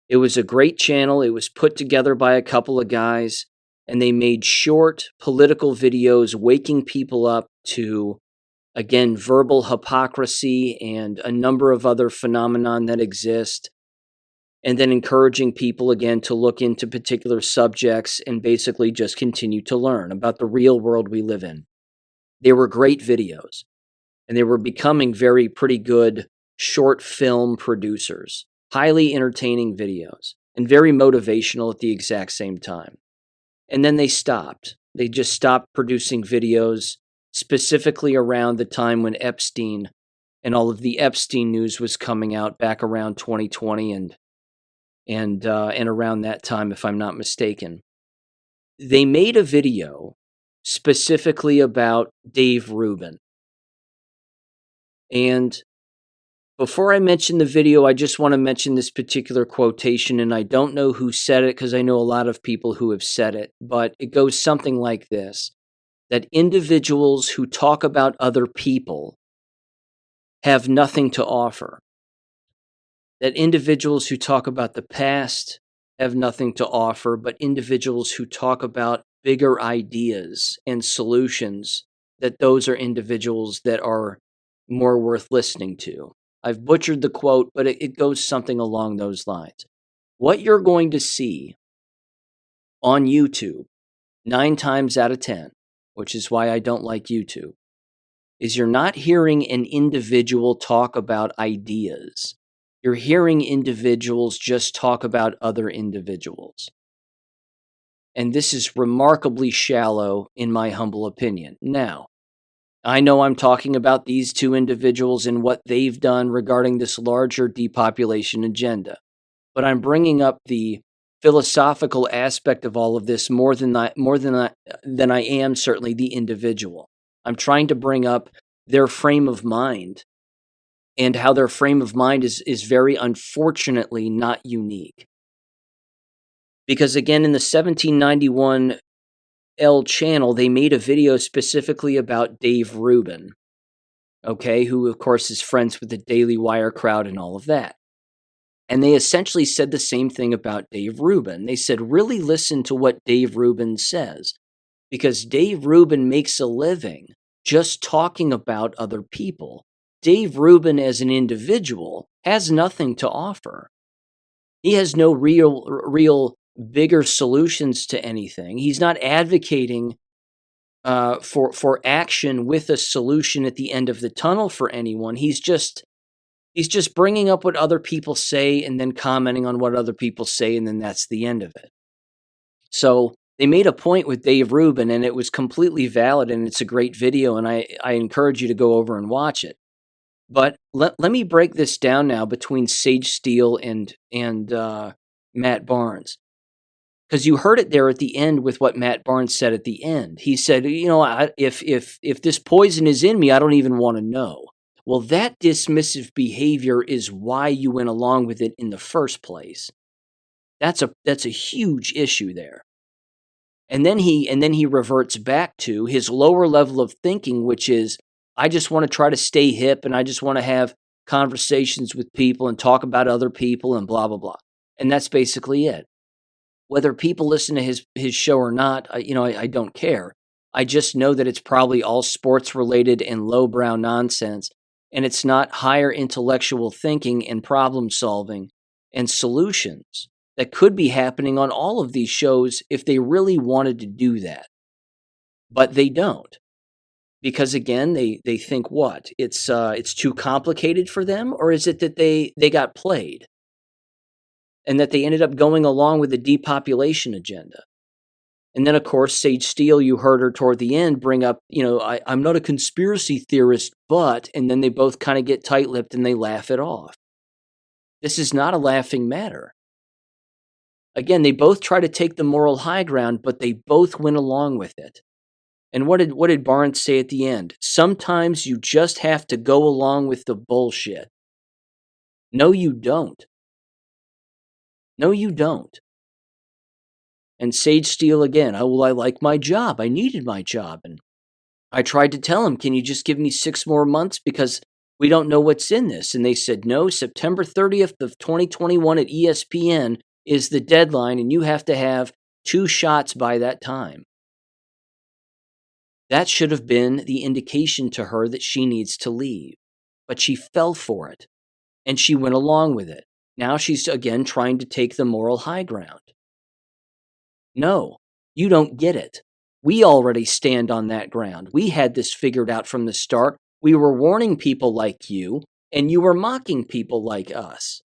It was a great channel. It was put together by a couple of guys, and they made short political videos waking people up to, again, verbal hypocrisy and a number of other phenomenon that exist, and then encouraging people, again, to look into particular subjects and basically just continue to learn about the real world we live in. They were great videos, and they were becoming pretty good short film producers. Highly entertaining videos, and very motivational at the exact same time. And then they stopped. They just stopped producing videos, specifically around the time when Epstein and all of the Epstein news was coming out back around 2020 and around that time, if I'm not mistaken. They made a video specifically about Dave Rubin. And before I mention the video, I just want to mention this particular quotation, and I don't know who said it because I know a lot of people who have said it, but it goes something like this, that individuals who talk about other people have nothing to offer. That individuals who talk about the past have nothing to offer, but individuals who talk about bigger ideas and solutions, that those are individuals that are more worth listening to. I've butchered the quote, but it goes something along those lines. What you're going to see on YouTube, 9 times out of 10, which is why I don't like YouTube, is you're not hearing an individual talk about ideas. You're hearing individuals just talk about other individuals. And this is remarkably shallow, in my humble opinion. Now, I know I'm talking about these two individuals and what they've done regarding this larger depopulation agenda, but I'm bringing up the philosophical aspect of all of this more than I am certainly the individual. I'm trying to bring up their frame of mind and how their frame of mind is very unfortunately not unique. Because again, in the 1791 L channel, they made a video specifically about Dave Rubin, okay, who of course is friends with the Daily Wire crowd and all of that. And they essentially said the same thing about Dave Rubin. They said, really listen to what Dave Rubin says, because Dave Rubin makes a living just talking about other people. Dave Rubin as an individual has nothing to offer. He has no real bigger solutions to anything. He's not advocating for action with a solution at the end of the tunnel for anyone. He's just bringing up what other people say and then commenting on what other people say, and then that's the end of it. So they made a point with Dave Rubin, and it was completely valid, and it's a great video, and I encourage you to go over and watch it. But let me break this down now between Sage Steele and Matt Barnes. Because you heard it there at the end with what Matt Barnes said at the end. He said, if this poison is in me, I don't even want to know. Well, that dismissive behavior is why you went along with it in the first place. That's a huge issue there. And then he reverts back to his lower level of thinking, which is, I just want to try to stay hip, and I just want to have conversations with people and talk about other people and blah, blah, blah. And that's basically it. Whether people listen to his show or not, I don't care. I just know that it's probably all sports related and lowbrow nonsense. And it's not higher intellectual thinking and problem solving and solutions that could be happening on all of these shows if they really wanted to do that. But they don't. Because again, they think what? It's too complicated for them, or is it that they got played? And that they ended up going along with the depopulation agenda. And then, of course, Sage Steele, you heard her toward the end bring up, I'm not a conspiracy theorist, but, and then they both kind of get tight-lipped and they laugh it off. This is not a laughing matter. Again, they both try to take the moral high ground, but they both went along with it. And what did Barnes say at the end? Sometimes you just have to go along with the bullshit. No, you don't. No, you don't. And Sage Steele again, I like my job. I needed my job. And I tried to tell him, can you just give me 6 more months because we don't know what's in this? And they said, no, September 30th of 2021 at ESPN is the deadline, and you have to have 2 shots by that time. That should have been the indication to her that she needs to leave. But she fell for it, and she went along with it. Now she's again trying to take the moral high ground. No, you don't get it. We already stand on that ground. We had this figured out from the start. We were warning people like you, and you were mocking people like us.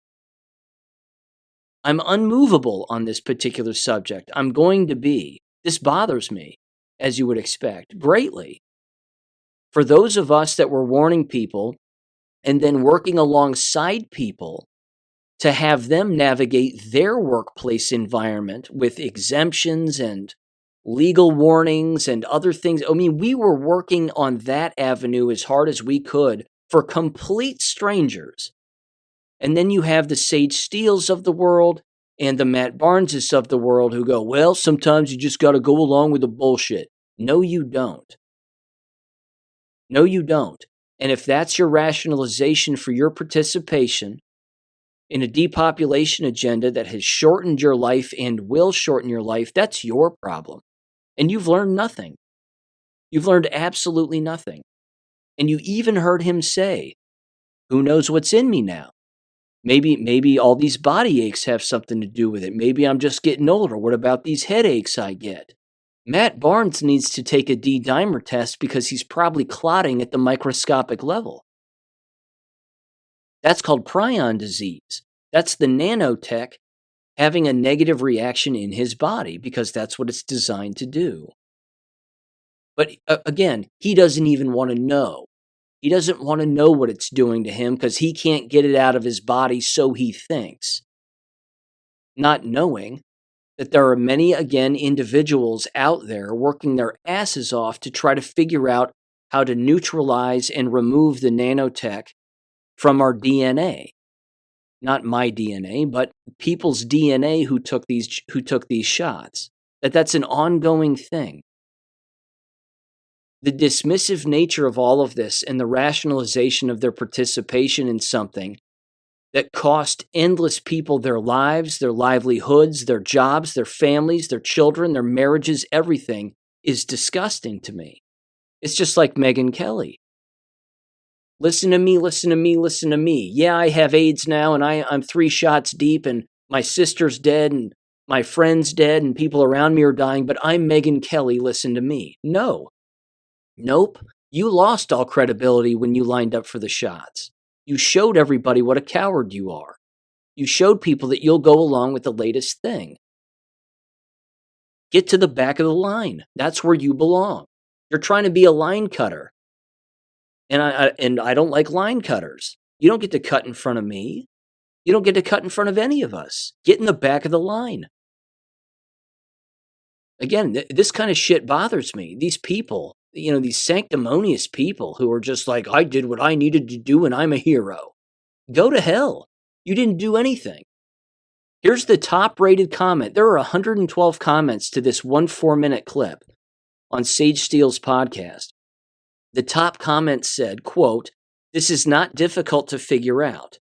I'm unmovable on this particular subject. I'm going to be. This bothers me, as you would expect, greatly. For those of us that were warning people and then working alongside people to have them navigate their workplace environment with exemptions and legal warnings and other things. I mean, we were working on that avenue as hard as we could for complete strangers. And then you have the Sage Steeles of the world and the Matt Barneses of the world who go, well, sometimes you just got to go along with the bullshit. No, you don't. No, you don't. And if that's your rationalization for your participation in a depopulation agenda that has shortened your life and will shorten your life, that's your problem. And you've learned nothing. You've learned absolutely nothing. And you even heard him say, who knows what's in me now? Maybe all these body aches have something to do with it. Maybe I'm just getting older. What about these headaches I get? Matt Barnes needs to take a D-dimer test because he's probably clotting at the microscopic level. That's called prion disease. That's the nanotech having a negative reaction in his body because that's what it's designed to do. But again, he doesn't even want to know. He doesn't want to know what it's doing to him because he can't get it out of his body, so he thinks. Not knowing that there are many, again, individuals out there working their asses off to try to figure out how to neutralize and remove the nanotech from our DNA. Not my DNA, but people's DNA who took these shots. That's an ongoing thing. The dismissive nature of all of this and the rationalization of their participation in something that cost endless people their lives, their livelihoods, their jobs, their families, their children, their marriages, everything is disgusting to me. It's just like Megyn Kelly. Listen to me, listen to me, listen to me. Yeah, I have AIDS now and I'm 3 shots deep and my sister's dead and my friend's dead and people around me are dying, but I'm Megyn Kelly, listen to me. No. Nope. You lost all credibility when you lined up for the shots. You showed everybody what a coward you are. You showed people that you'll go along with the latest thing. Get to the back of the line. That's where you belong. You're trying to be a line cutter. And I don't like line cutters. You don't get to cut in front of me. You don't get to cut in front of any of us. Get in the back of the line. Again, this kind of shit bothers me. These people, these sanctimonious people who are just like, I did what I needed to do and I'm a hero. Go to hell. You didn't do anything. Here's the top-rated comment. There are 112 comments to this 4-minute clip on Sage Steele's podcast. The top comment said, quote, This is not difficult to figure out.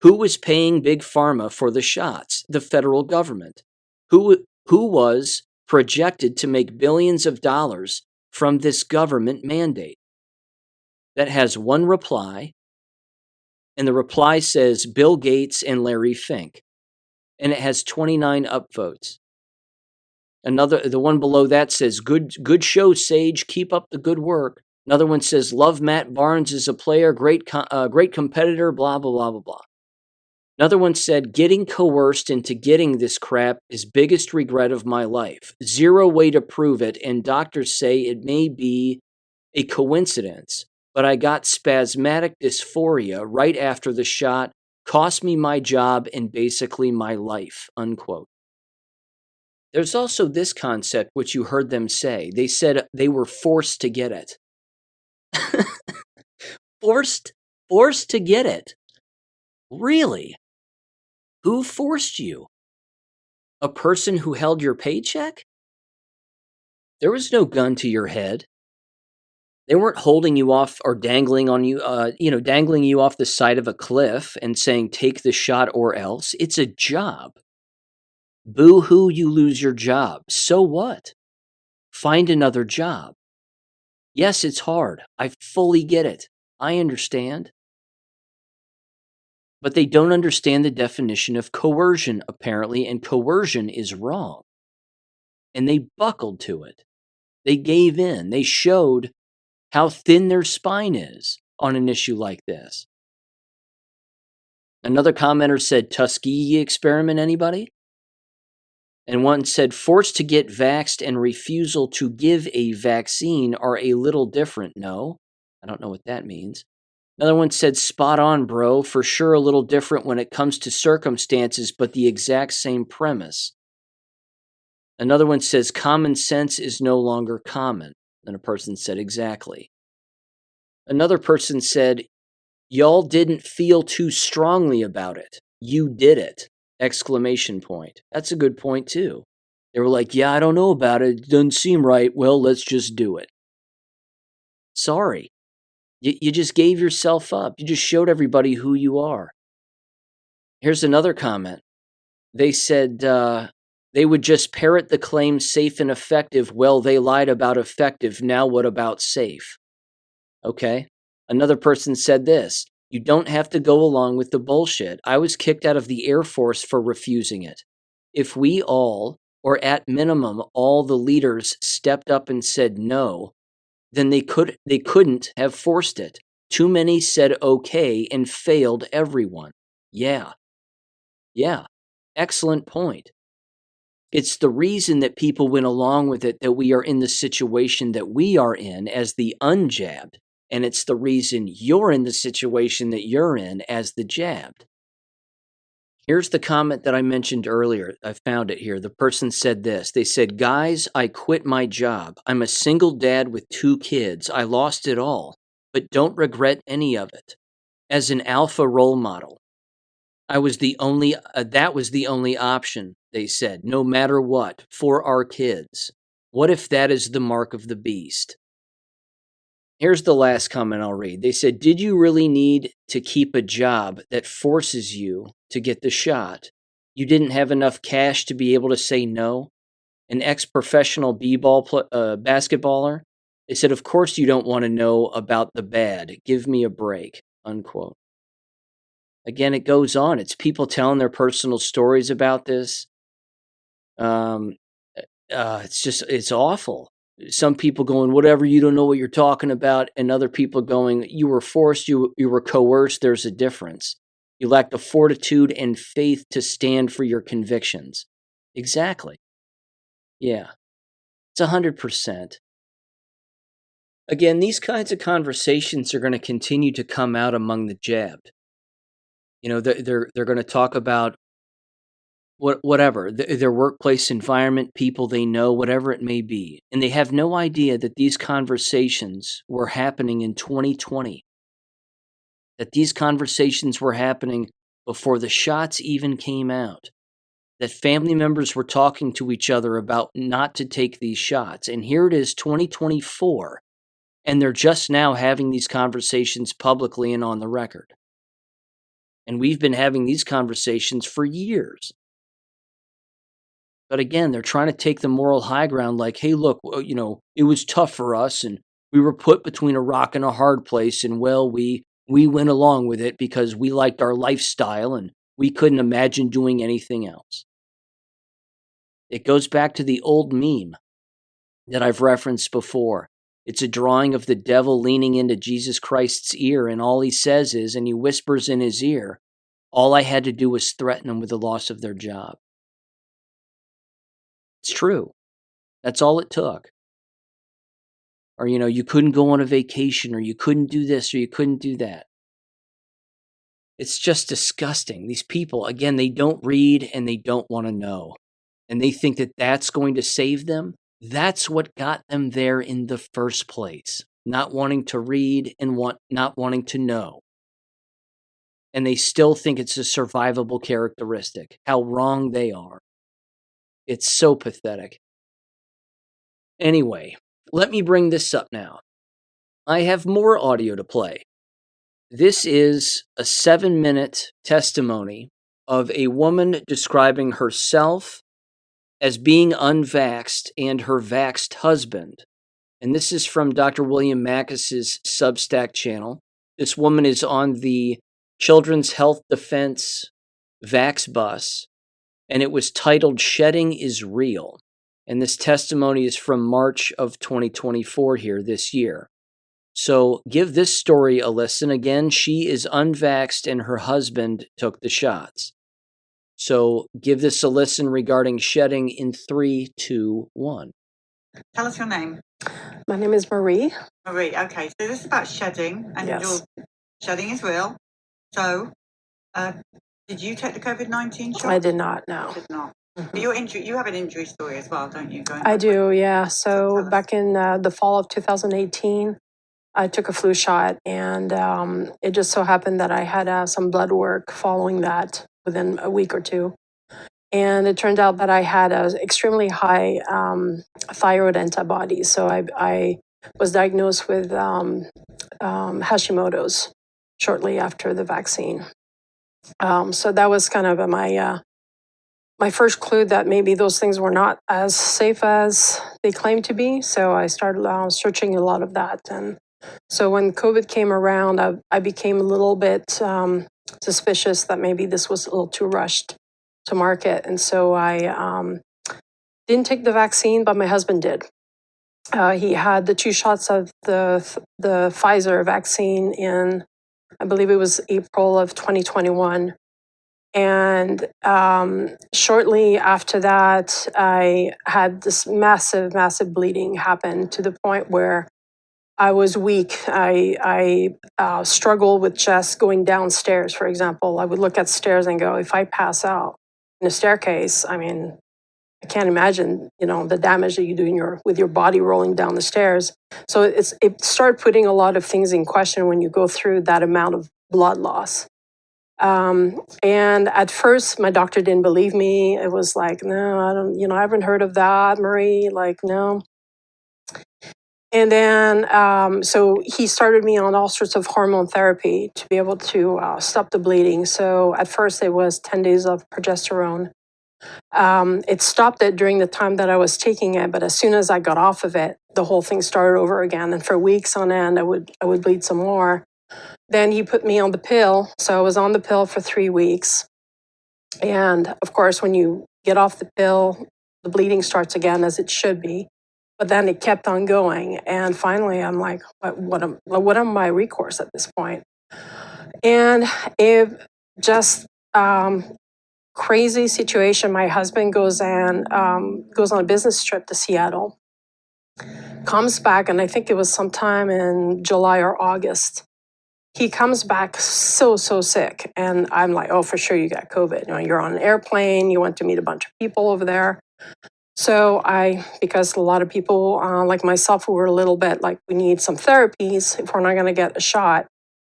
Who was paying Big Pharma for the shots? The federal government. Who was projected to make billions of dollars from this government mandate? That has one reply, and the reply says Bill Gates and Larry Fink, and it has 29 upvotes. The one below that says, good show, Sage, keep up the good work. Another one says, love Matt Barnes as a player, great competitor, blah, blah, blah, blah, blah. Another one said, getting coerced into getting this crap is biggest regret of my life. Zero way to prove it, and doctors say it may be a coincidence, but I got spasmodic dysphoria right after the shot, cost me my job and basically my life, unquote. There's also this concept, which you heard them say. They said they were forced to get it. Forced to get it. Really? Who forced you? A person who held your paycheck? There was no gun to your head. They weren't holding you off or dangling you off the side of a cliff and saying, take the shot or else. It's a job. Boo-hoo, you lose your job. So what? Find another job. Yes, it's hard. I fully get it. I understand. But they don't understand the definition of coercion, apparently, and coercion is wrong. And they buckled to it. They gave in. They showed how thin their spine is on an issue like this. Another commenter said, Tuskegee experiment, anybody? And one said, forced to get vaxxed and refusal to give a vaccine are a little different. No, I don't know what that means. Another one said, spot on, bro. For sure a little different when it comes to circumstances, but the exact same premise. Another one says, common sense is no longer common. And a person said, exactly. Another person said, y'all didn't feel too strongly about it. You did it. Exclamation point. That's a good point, too. They were like, yeah, I don't know about it. It doesn't seem right. Well, let's just do it. Sorry. You just gave yourself up. You just showed everybody who you are. Here's another comment. They said they would just parrot the claim safe and effective. Well, they lied about effective. Now what about safe? Okay. Another person said this. You don't have to go along with the bullshit. I was kicked out of the Air Force for refusing it. If we all, or at minimum, all the leaders stepped up and said no, then they couldn't have forced it. Too many said okay and failed everyone. Yeah. Excellent point. It's the reason that people went along with it that we are in the situation that we are in as the unjabbed. And it's the reason you're in the situation that you're in as the jabbed. Here's the comment that I mentioned earlier. I found it here. The person said this. They said, guys, I quit my job. I'm a single dad with 2 kids. I lost it all, but don't regret any of it. As an alpha role model, that was the only option, they said, no matter what, for our kids. What if that is the mark of the beast? Here's the last comment I'll read. They said, did you really need to keep a job that forces you to get the shot? You didn't have enough cash to be able to say no? An ex-professional basketballer? They said, of course you don't want to know about the bad. Give me a break, unquote. Again, it goes on. It's people telling their personal stories about this. It's awful. Some people going, whatever, you don't know what you're talking about. And other people going, you were forced, you were coerced. There's a difference. You lack the fortitude and faith to stand for your convictions. Exactly. Yeah. It's 100%. Again, these kinds of conversations are going to continue to come out among the jabbed. You know, they're going to talk about whatever, their workplace environment, people they know, whatever it may be. And they have no idea that these conversations were happening in 2020. That these conversations were happening before the shots even came out. That family members were talking to each other about not to take these shots. And here it is, 2024. And they're just now having these conversations publicly and on the record. And we've been having these conversations for years. But again, they're trying to take the moral high ground like, hey, look, it was tough for us and we were put between a rock and a hard place. And well, we went along with it because we liked our lifestyle and we couldn't imagine doing anything else. It goes back to the old meme that I've referenced before. It's a drawing of the devil leaning into Jesus Christ's ear, and all he says is, and he whispers in his ear, all I had to do was threaten them with the loss of their job. It's true. That's all it took. Or, you couldn't go on a vacation, or you couldn't do this, or you couldn't do that. It's just disgusting. These people, again, they don't read and they don't want to know. And they think that that's going to save them. That's what got them there in the first place. Not wanting to read and not wanting to know. And they still think it's a survivable characteristic. How wrong they are. It's so pathetic. Anyway, let me bring this up now. I have more audio to play. This is a 7-minute testimony of a woman describing herself as being unvaxxed and her vaxxed husband. And this is from Dr. William Mackis's Substack channel. This woman is on the Children's Health Defense Vax bus, and it was titled Shedding is Real. And this testimony is from March of 2024 here this year. So give this story a listen. Again, she is unvaxxed and her husband took the shots. So give this a listen regarding shedding in 3, 2, 1. Tell us your name. My name is Marie. Marie, okay. So this is about shedding, and Yes. Shedding is real. So, did you take the COVID-19 shot? I did not, no. Did not. Mhm. You have an injury story as well, don't you? I do, yeah. So back in the fall of 2018, I took a flu shot, and it just so happened that I had some blood work following that within a week or two. And it turned out that I had extremely high thyroid antibodies. So I was diagnosed with Hashimoto's shortly after the vaccine. So that was kind of my first clue that maybe those things were not as safe as they claimed to be. So I started searching a lot of that. And so when COVID came around, I became a little bit suspicious that maybe this was a little too rushed to market. And so I didn't take the vaccine, but my husband did. He had the 2 shots of the Pfizer vaccine in, I believe it was April of 2021. And shortly after that, I had this massive, massive bleeding happen to the point where I was weak. I struggled with just going downstairs, for example. I would look at stairs and go, if I pass out in a staircase, I mean, I can't imagine, the damage that you do with your body rolling down the stairs. So it started putting a lot of things in question when you go through that amount of blood loss. And at first, my doctor didn't believe me. It was like, no, I don't, I haven't heard of that, Marie. Like, no. And then, so he started me on all sorts of hormone therapy to be able to stop the bleeding. So at first, it was 10 days of progesterone. It stopped it during the time that I was taking it, but as soon as I got off of it, the whole thing started over again. And for weeks on end, I would bleed some more. Then he put me on the pill. So I was on the pill for 3 weeks. And of course, when you get off the pill, the bleeding starts again, as it should be. But then it kept on going. And finally, I'm like, what am my recourse at this point? And it just crazy situation. My husband goes on a business trip to Seattle, comes back, and I think it was sometime in July or August. He comes back so sick, and I'm like, oh, for sure you got COVID. You're on an airplane, you went to meet a bunch of people over there. So because a lot of people like myself who were a little bit like, we need some therapies if we're not going to get a shot.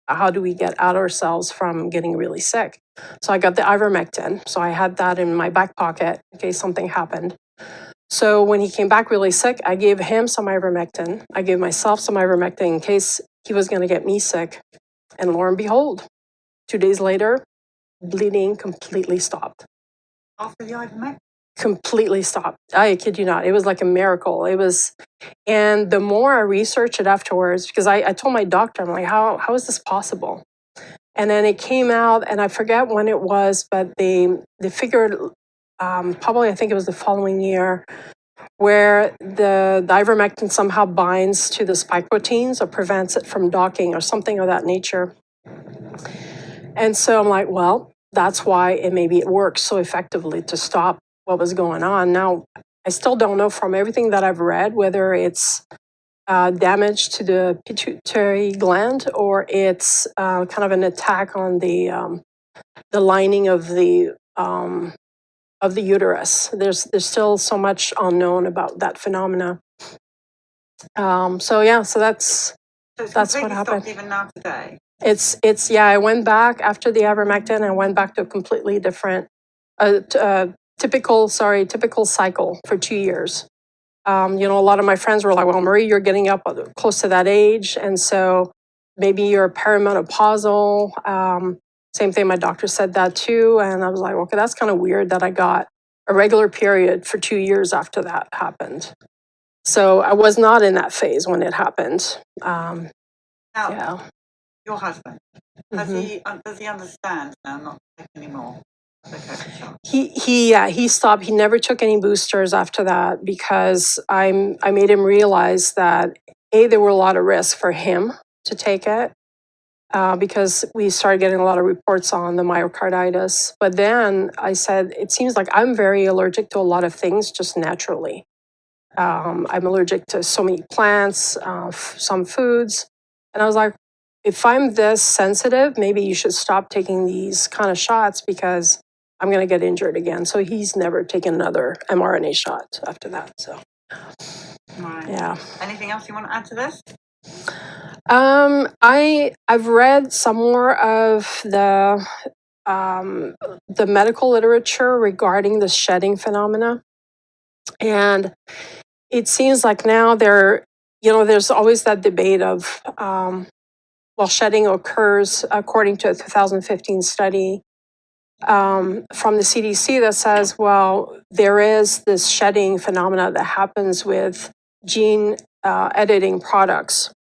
How do we get out ourselves from getting really sick? So I got the ivermectin. So I had that in my back pocket in case something happened. So when he came back really sick, I gave him some ivermectin. I gave myself some ivermectin in case he was going to get me sick. And lo and behold, 2 days later, bleeding completely stopped. After the ivermectin? Completely stopped. I kid you not. It was like a miracle. And the more I researched it afterwards, because I told my doctor, I'm like, how is this possible? And then it came out, and I forget when it was, but they figured, probably I think it was the following year, where the ivermectin somehow binds to the spike proteins or prevents it from docking or something of that nature. And so I'm like, well, that's why maybe it works so effectively to stop what was going on. Now, I still don't know from everything that I've read whether it's damage to the pituitary gland or it's kind of an attack on the lining of the uterus. There's still so much unknown about that phenomena. So that's So it's what completely happened. stopped even now today. It's yeah. I went back after the ivermectin. I went back to a completely different, typical cycle for 2 years. A lot of my friends were like, "Well, Marie, you're getting up close to that age, and so maybe you're perimenopausal." Same thing. My doctor said that too, and I was like, "Okay, that's kind of weird that I got a regular period for 2 years after that happened." So I was not in that phase when it happened. Now, Yeah. your husband, does he understand now not to take any more? He stopped. He never took any boosters after that because I made him realize that there were a lot of risks for him to take it because we started getting a lot of reports on the myocarditis. But then I said, it seems like I'm very allergic to a lot of things just naturally. I'm allergic to so many plants, some foods, and I was like, if I'm this sensitive, maybe you should stop taking these kind of shots because I'm going to get injured again. So he's never taken another mRNA shot after that. So, Right. Yeah. Anything else you want to add to this? I've read some more of the medical literature regarding the shedding phenomena, and it seems like now there's always that debate of shedding occurs according to a 2015 study from the CDC that says, well, there is this shedding phenomena that happens with gene editing products.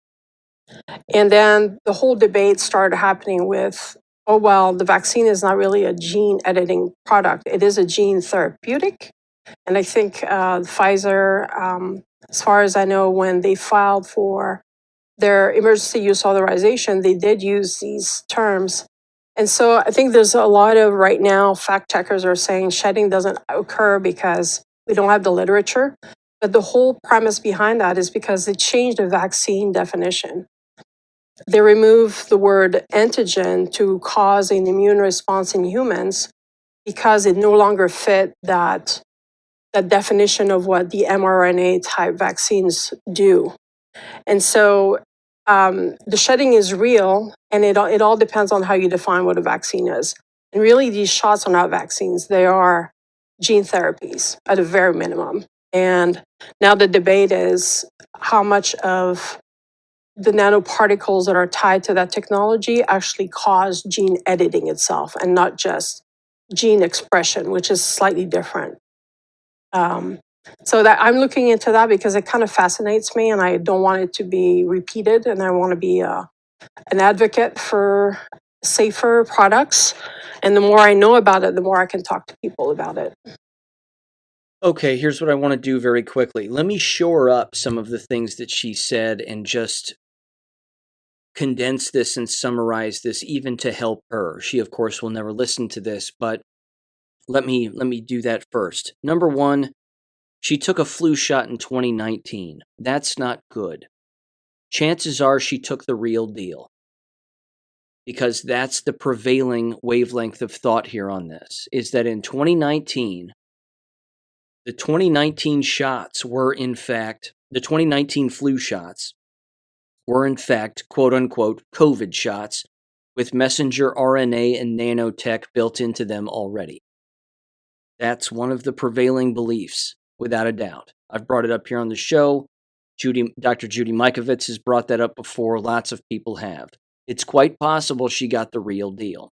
And then the whole debate started happening with, oh, well, the vaccine is not really a gene editing product. It is a gene therapeutic. And I think Pfizer, as far as I know, when they filed for their emergency use authorization, they did use these terms. And so I think there's a lot of right now fact checkers are saying shedding doesn't occur because we don't have the literature. But the whole premise behind that is because they changed the vaccine definition. They removed the word antigen to cause an immune response in humans because it no longer fit that definition of what the mRNA type vaccines do. And so the shedding is real, and it all depends on how you define what a vaccine is. And really, these shots are not vaccines. They are gene therapies at a very minimum. And now the debate is how much of the nanoparticles that are tied to that technology actually cause gene editing itself and not just gene expression, which is slightly different. So that I'm looking into that because it kind of fascinates me and I don't want it to be repeated, and I want to be an advocate for safer products. And the more I know about it, the more I can talk to people about it. Okay, here's what I want to do very quickly. Let me shore up some of the things that she said and just condense this and summarize this even to help her. She, of course, will never listen to this, but let me do that first. Number one, she took a flu shot in 2019. That's not good. Chances are she took the real deal, because that's the prevailing wavelength of thought here on this, is that in 2019, the 2019 shots were in fact, the 2019 flu shots were in fact, quote unquote, COVID shots with messenger RNA and nanotech built into them already. That's one of the prevailing beliefs without a doubt. I've brought it up here on the show. Dr. Judy Mikovits has brought that up before. Lots of people have. It's quite possible she got the real deal.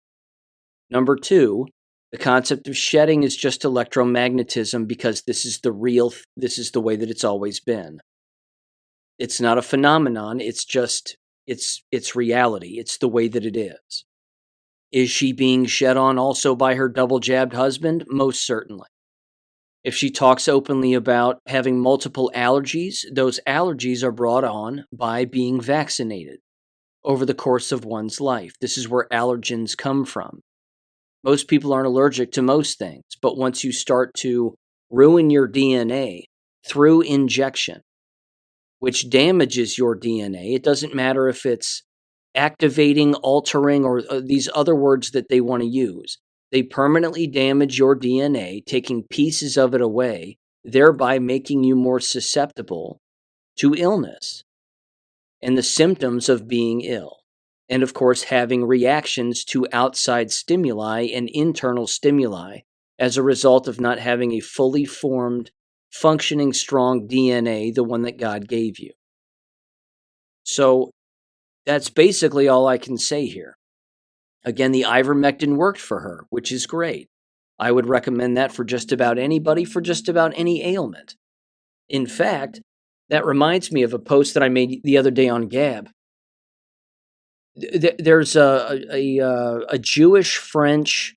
Number two, the concept of shedding is just electromagnetism because this is the way that it's always been. It's not a phenomenon. It's just, it's reality. It's the way that it is. Is she being shed on also by her double-jabbed husband? Most certainly. If she talks openly about having multiple allergies, those allergies are brought on by being vaccinated over the course of one's life. This is where allergens come from. Most people aren't allergic to most things, but once you start to ruin your DNA through injection, which damages your DNA, it doesn't matter if it's activating, altering, or these other words that they want to use. They permanently damage your DNA, taking pieces of it away, thereby making you more susceptible to illness and the symptoms of being ill. And of course, having reactions to outside stimuli and internal stimuli as a result of not having a fully formed, functioning, strong DNA, the one that God gave you. So that's basically all I can say here. Again, the ivermectin worked for her, which is great. I would recommend that for just about anybody, for just about any ailment. In fact, that reminds me of a post that I made the other day on Gab. There's a Jewish French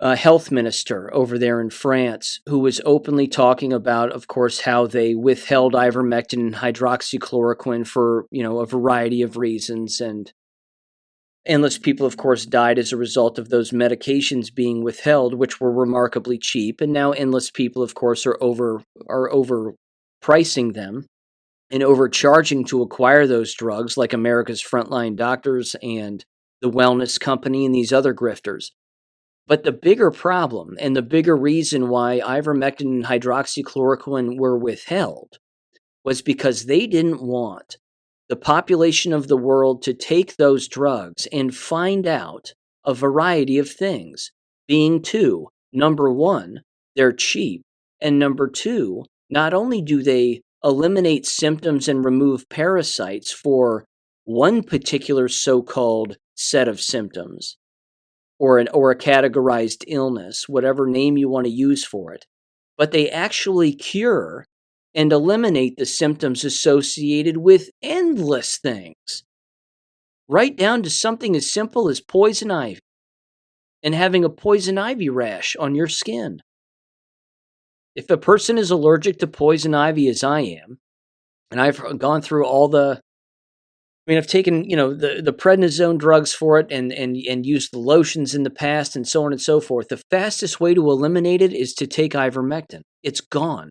health minister over there in France who was openly talking about, of course, how they withheld ivermectin and hydroxychloroquine for, a variety of reasons, and endless people, of course, died as a result of those medications being withheld, which were remarkably cheap, and now endless people, of course, are overpricing them and overcharging to acquire those drugs, like America's Frontline Doctors and the Wellness Company and these other grifters. But the bigger problem and the bigger reason why ivermectin and hydroxychloroquine were withheld was because they didn't want the population of the world to take those drugs and find out a variety of things, being two, number one, they're cheap, and number two, not only do they eliminate symptoms and remove parasites for one particular so-called set of symptoms, or a categorized illness, whatever name you want to use for it, but they actually cure and eliminate the symptoms associated with endless things, right down to something as simple as poison ivy and having a poison ivy rash on your skin. If a person is allergic to poison ivy as I am, and I've gone through I've taken, the prednisone drugs for it and used the lotions in the past and so on and so forth. The fastest way to eliminate it is to take ivermectin. It's gone.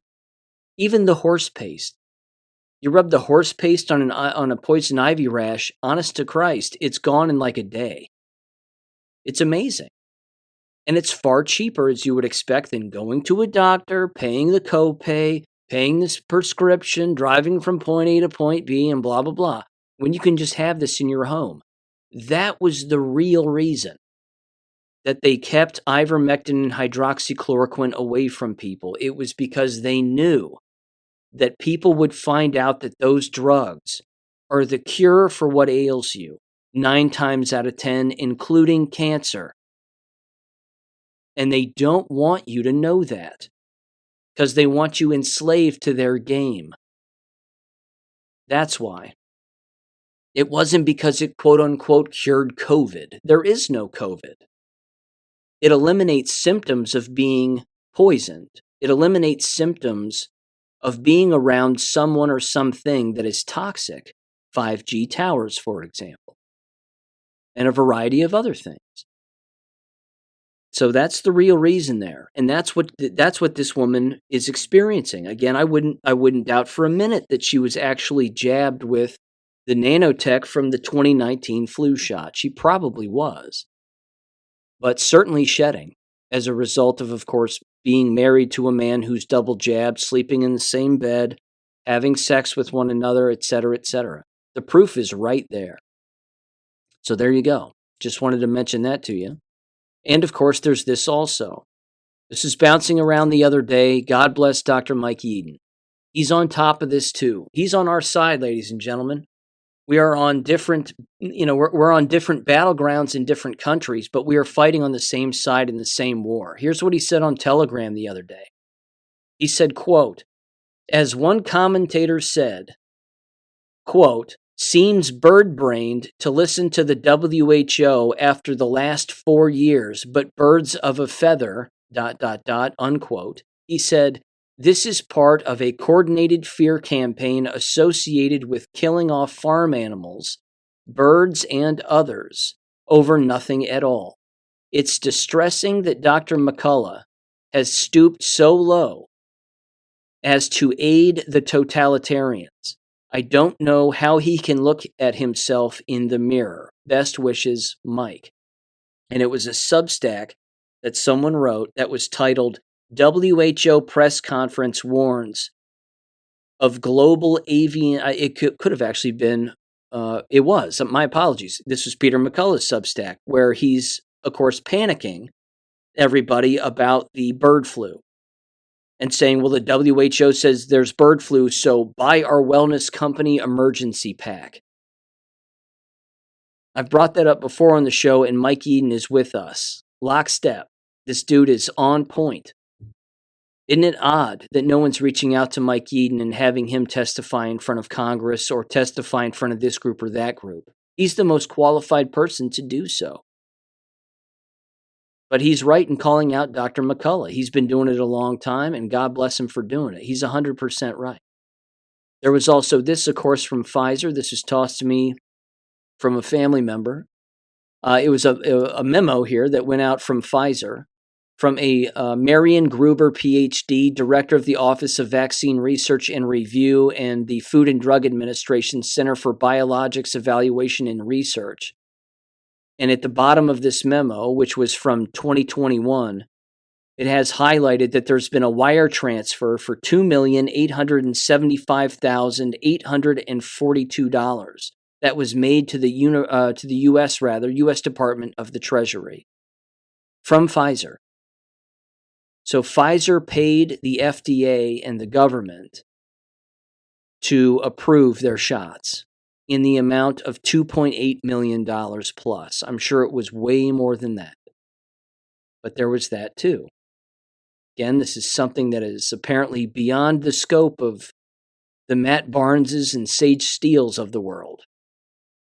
Even the horse paste. You rub the horse paste on a poison ivy rash, honest to Christ, it's gone in like a day. It's amazing. And it's far cheaper, as you would expect, than going to a doctor, paying the copay, paying this prescription, driving from point A to point B, and blah, blah, blah, when you can just have this in your home. That was the real reason that they kept ivermectin and hydroxychloroquine away from people. It was because they knew that people would find out that those drugs are the cure for what ails you, 9 times out of 10, including cancer. And they don't want you to know that because they want you enslaved to their game. That's why. It wasn't because it quote-unquote cured COVID. There is no COVID. It eliminates symptoms of being poisoned. It eliminates symptoms of being around someone or something that is toxic. 5G towers, for example. And a variety of other things. So that's the real reason there, and that's what this woman is experiencing. Again, I wouldn't doubt for a minute that she was actually jabbed with the nanotech from the 2019 flu shot. She probably was, but certainly shedding as a result of course, being married to a man who's double jabbed, sleeping in the same bed, having sex with one another, etc., etc. The proof is right there. So there you go. Just wanted to mention that to you. And of course, there's this also. This is bouncing around the other day. God bless Dr. Mike Eden. He's on top of this too. He's on our side, ladies and gentlemen. We are on different, we're on different battlegrounds in different countries, but we are fighting on the same side in the same war. Here's what he said on Telegram the other day. He said, quote, as one commentator said, quote, seems bird-brained to listen to the WHO after the last 4 years, but birds of a feather, ... unquote. He said, this is part of a coordinated fear campaign associated with killing off farm animals, birds and others, over nothing at all. It's distressing that Dr. McCullough has stooped so low as to aid the totalitarians. I don't know how he can look at himself in the mirror. Best wishes, Mike. And it was a Substack that someone wrote that was titled, WHO press conference warns of global avian. It could have actually been, it was, my apologies. This was Peter McCullough's Substack, where he's, of course, panicking everybody about the bird flu and saying, well, the WHO says there's bird flu, so buy our wellness company emergency pack. I've brought that up before on the show, and Mike Eden is with us. Lockstep. This dude is on point. Isn't it odd that no one's reaching out to Mike Eden and having him testify in front of Congress or testify in front of this group or that group? He's the most qualified person to do so. But he's right in calling out Dr. McCullough. He's been doing it a long time, and God bless him for doing it. He's 100% right. There was also this, of course, from Pfizer. This was tossed to me from a family member. It was a memo here that went out from Pfizer, from a Marion Gruber, PhD, director of the Office of Vaccine Research and Review and the Food and Drug Administration Center for Biologics Evaluation and Research. And at the bottom of this memo, which was from 2021, it has highlighted that there's been a wire transfer for $2,875,842 that was made to the U.S. Department of the Treasury from Pfizer. So Pfizer paid the FDA and the government to approve their shots in the amount of $2.8 million plus. I'm sure it was way more than that. But there was that too. Again, this is something that is apparently beyond the scope of the Matt Barneses and Sage Steeles of the world.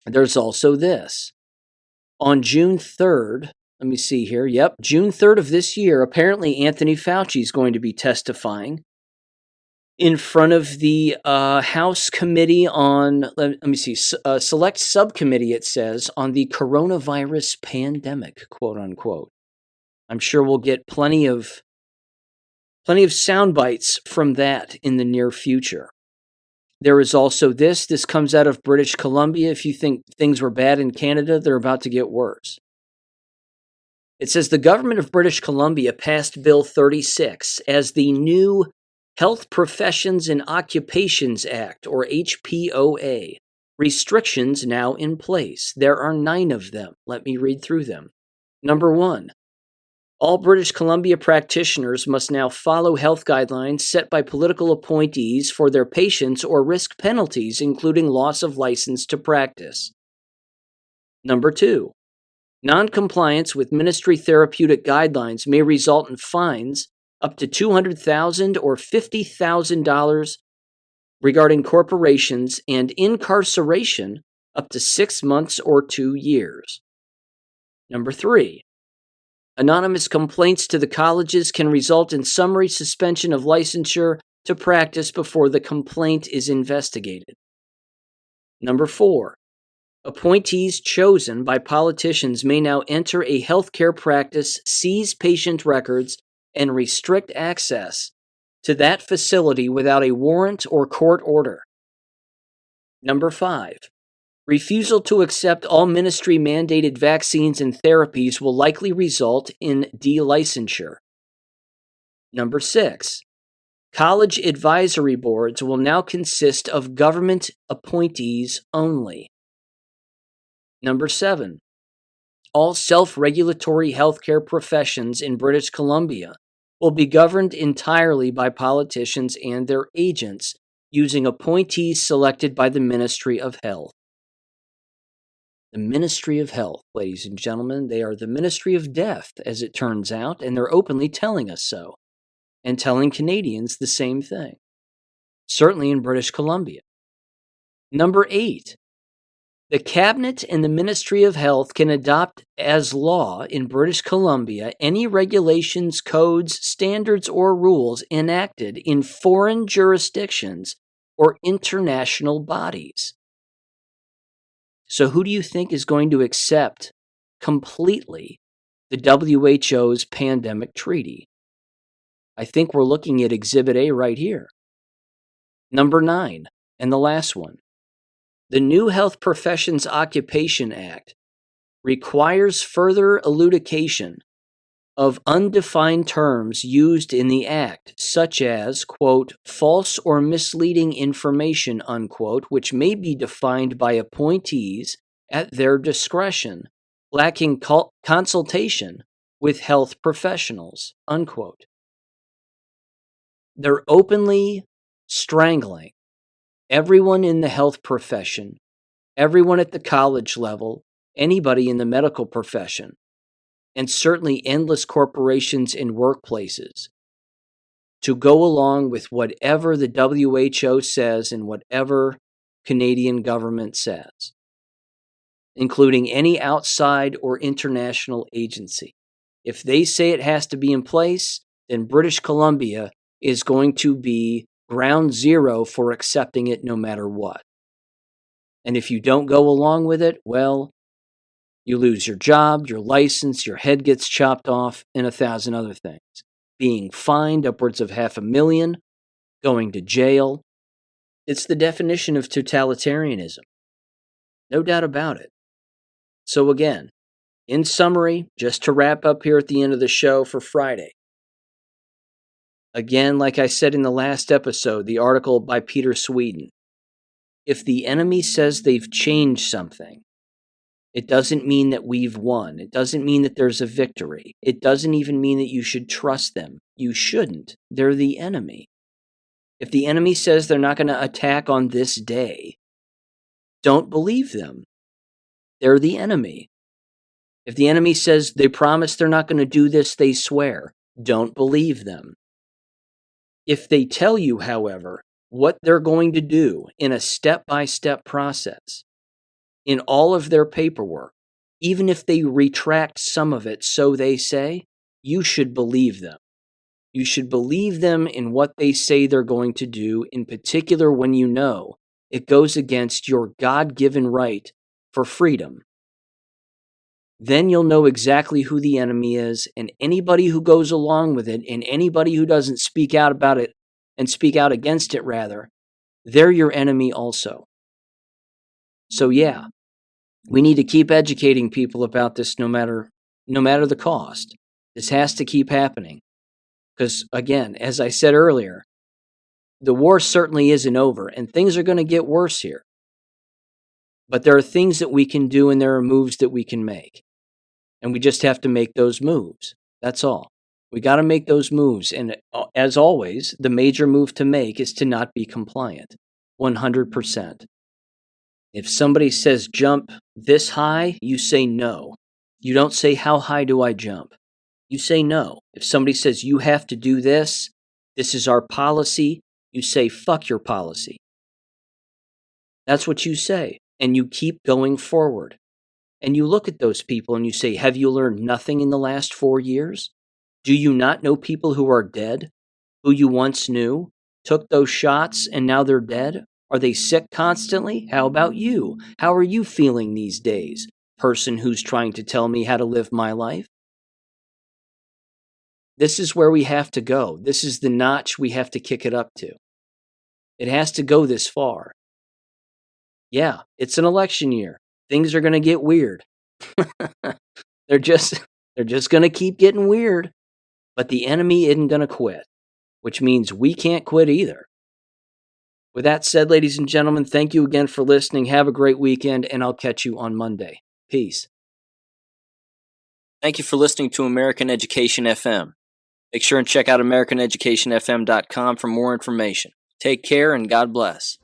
There's also this. On June 3rd, let me see here. Yep, June 3rd of this year, apparently Anthony Fauci is going to be testifying in front of the House Committee on, let me see, Select Subcommittee, it says, on the coronavirus pandemic, quote unquote. I'm sure we'll get plenty of sound bites from that in the near future. There is also this. This comes out of British Columbia. If you think things were bad in Canada, they're about to get worse. It says the government of British Columbia passed Bill 36 as the new Health Professions and Occupations Act, or HPOA. Restrictions now in place. There are 9 of them. Let me read through them. Number 1. All British Columbia practitioners must now follow health guidelines set by political appointees for their patients or risk penalties, including loss of license to practice. Number 2. Non-compliance with ministry therapeutic guidelines may result in fines up to $200,000 or $50,000 regarding corporations and incarceration up to 6 months or 2 years. Number 3. Anonymous complaints to the colleges can result in summary suspension of licensure to practice before the complaint is investigated. Number 4. Appointees chosen by politicians may now enter a healthcare practice, seize patient records, and restrict access to that facility without a warrant or court order. Number 5. Refusal to accept all ministry-mandated vaccines and therapies will likely result in delicensure. Number 6. College advisory boards will now consist of government appointees only. Number 7. All self-regulatory healthcare professions in British Columbia will be governed entirely by politicians and their agents using appointees selected by the Ministry of Health. The Ministry of Health, ladies and gentlemen, they are the Ministry of Death, as it turns out, and they're openly telling us so, and telling Canadians the same thing, certainly in British Columbia. Number 8, the Cabinet and the Ministry of Health can adopt as law in British Columbia any regulations, codes, standards, or rules enacted in foreign jurisdictions or international bodies. So who do you think is going to accept completely the WHO's pandemic treaty? I think we're looking at Exhibit A right here. Number 9, and the last one. The new Health Professions Occupation Act requires further elucidation of undefined terms used in the act, such as, quote, false or misleading information, unquote, which may be defined by appointees at their discretion, lacking consultation with health professionals, unquote. They're openly strangling everyone in the health profession, everyone at the college level, anybody in the medical profession, and certainly endless corporations and workplaces to go along with whatever the WHO says and whatever Canadian government says, including any outside or international agency. If they say it has to be in place, then British Columbia is going to be ground zero for accepting it no matter what. And if you don't go along with it, well, you lose your job, your license, your head gets chopped off, and 1,000 other things. Being fined upwards of $500,000, going to jail. It's the definition of totalitarianism. No doubt about it. So again, in summary, just to wrap up here at the end of the show for Friday. Again, like I said in the last episode, the article by Peter Sweden. If the enemy says they've changed something, it doesn't mean that we've won. It doesn't mean that there's a victory. It doesn't even mean that you should trust them. You shouldn't. They're the enemy. If the enemy says they're not going to attack on this day, don't believe them. They're the enemy. If the enemy says they promise they're not going to do this, they swear, don't believe them. If they tell you, however, what they're going to do in a step-by-step process, in all of their paperwork, even if they retract some of it, so they say, you should believe them. You should believe them in what they say they're going to do, in particular when you know it goes against your God-given right for freedom. Then you'll know exactly who the enemy is, and anybody who goes along with it, and anybody who doesn't speak out about it, and speak out against it rather, they're your enemy also. So yeah, we need to keep educating people about this no matter the cost. This has to keep happening. Because again, as I said earlier, the war certainly isn't over, and things are going to get worse here. But there are things that we can do, and there are moves that we can make. And we just have to make those moves. That's all. We got to make those moves. And as always, the major move to make is to not be compliant. 100%. If somebody says jump this high, you say no. You don't say how high do I jump? You say no. If somebody says you have to do this, this is our policy, you say fuck your policy. That's what you say. And you keep going forward. And you look at those people and you say, have you learned nothing in the last 4 years? Do you not know people who are dead, who you once knew, took those shots and now they're dead? Are they sick constantly? How about you? How are you feeling these days, person who's trying to tell me how to live my life? This is where we have to go. This is the notch we have to kick it up to. It has to go this far. Yeah, it's an election year. Things are going to get weird. They're just going to keep getting weird. But the enemy isn't going to quit, which means we can't quit either. With that said, ladies and gentlemen, thank you again for listening. Have a great weekend, and I'll catch you on Monday. Peace. Thank you for listening to American Education FM. Make sure and check out AmericanEducationFM.com for more information. Take care and God bless.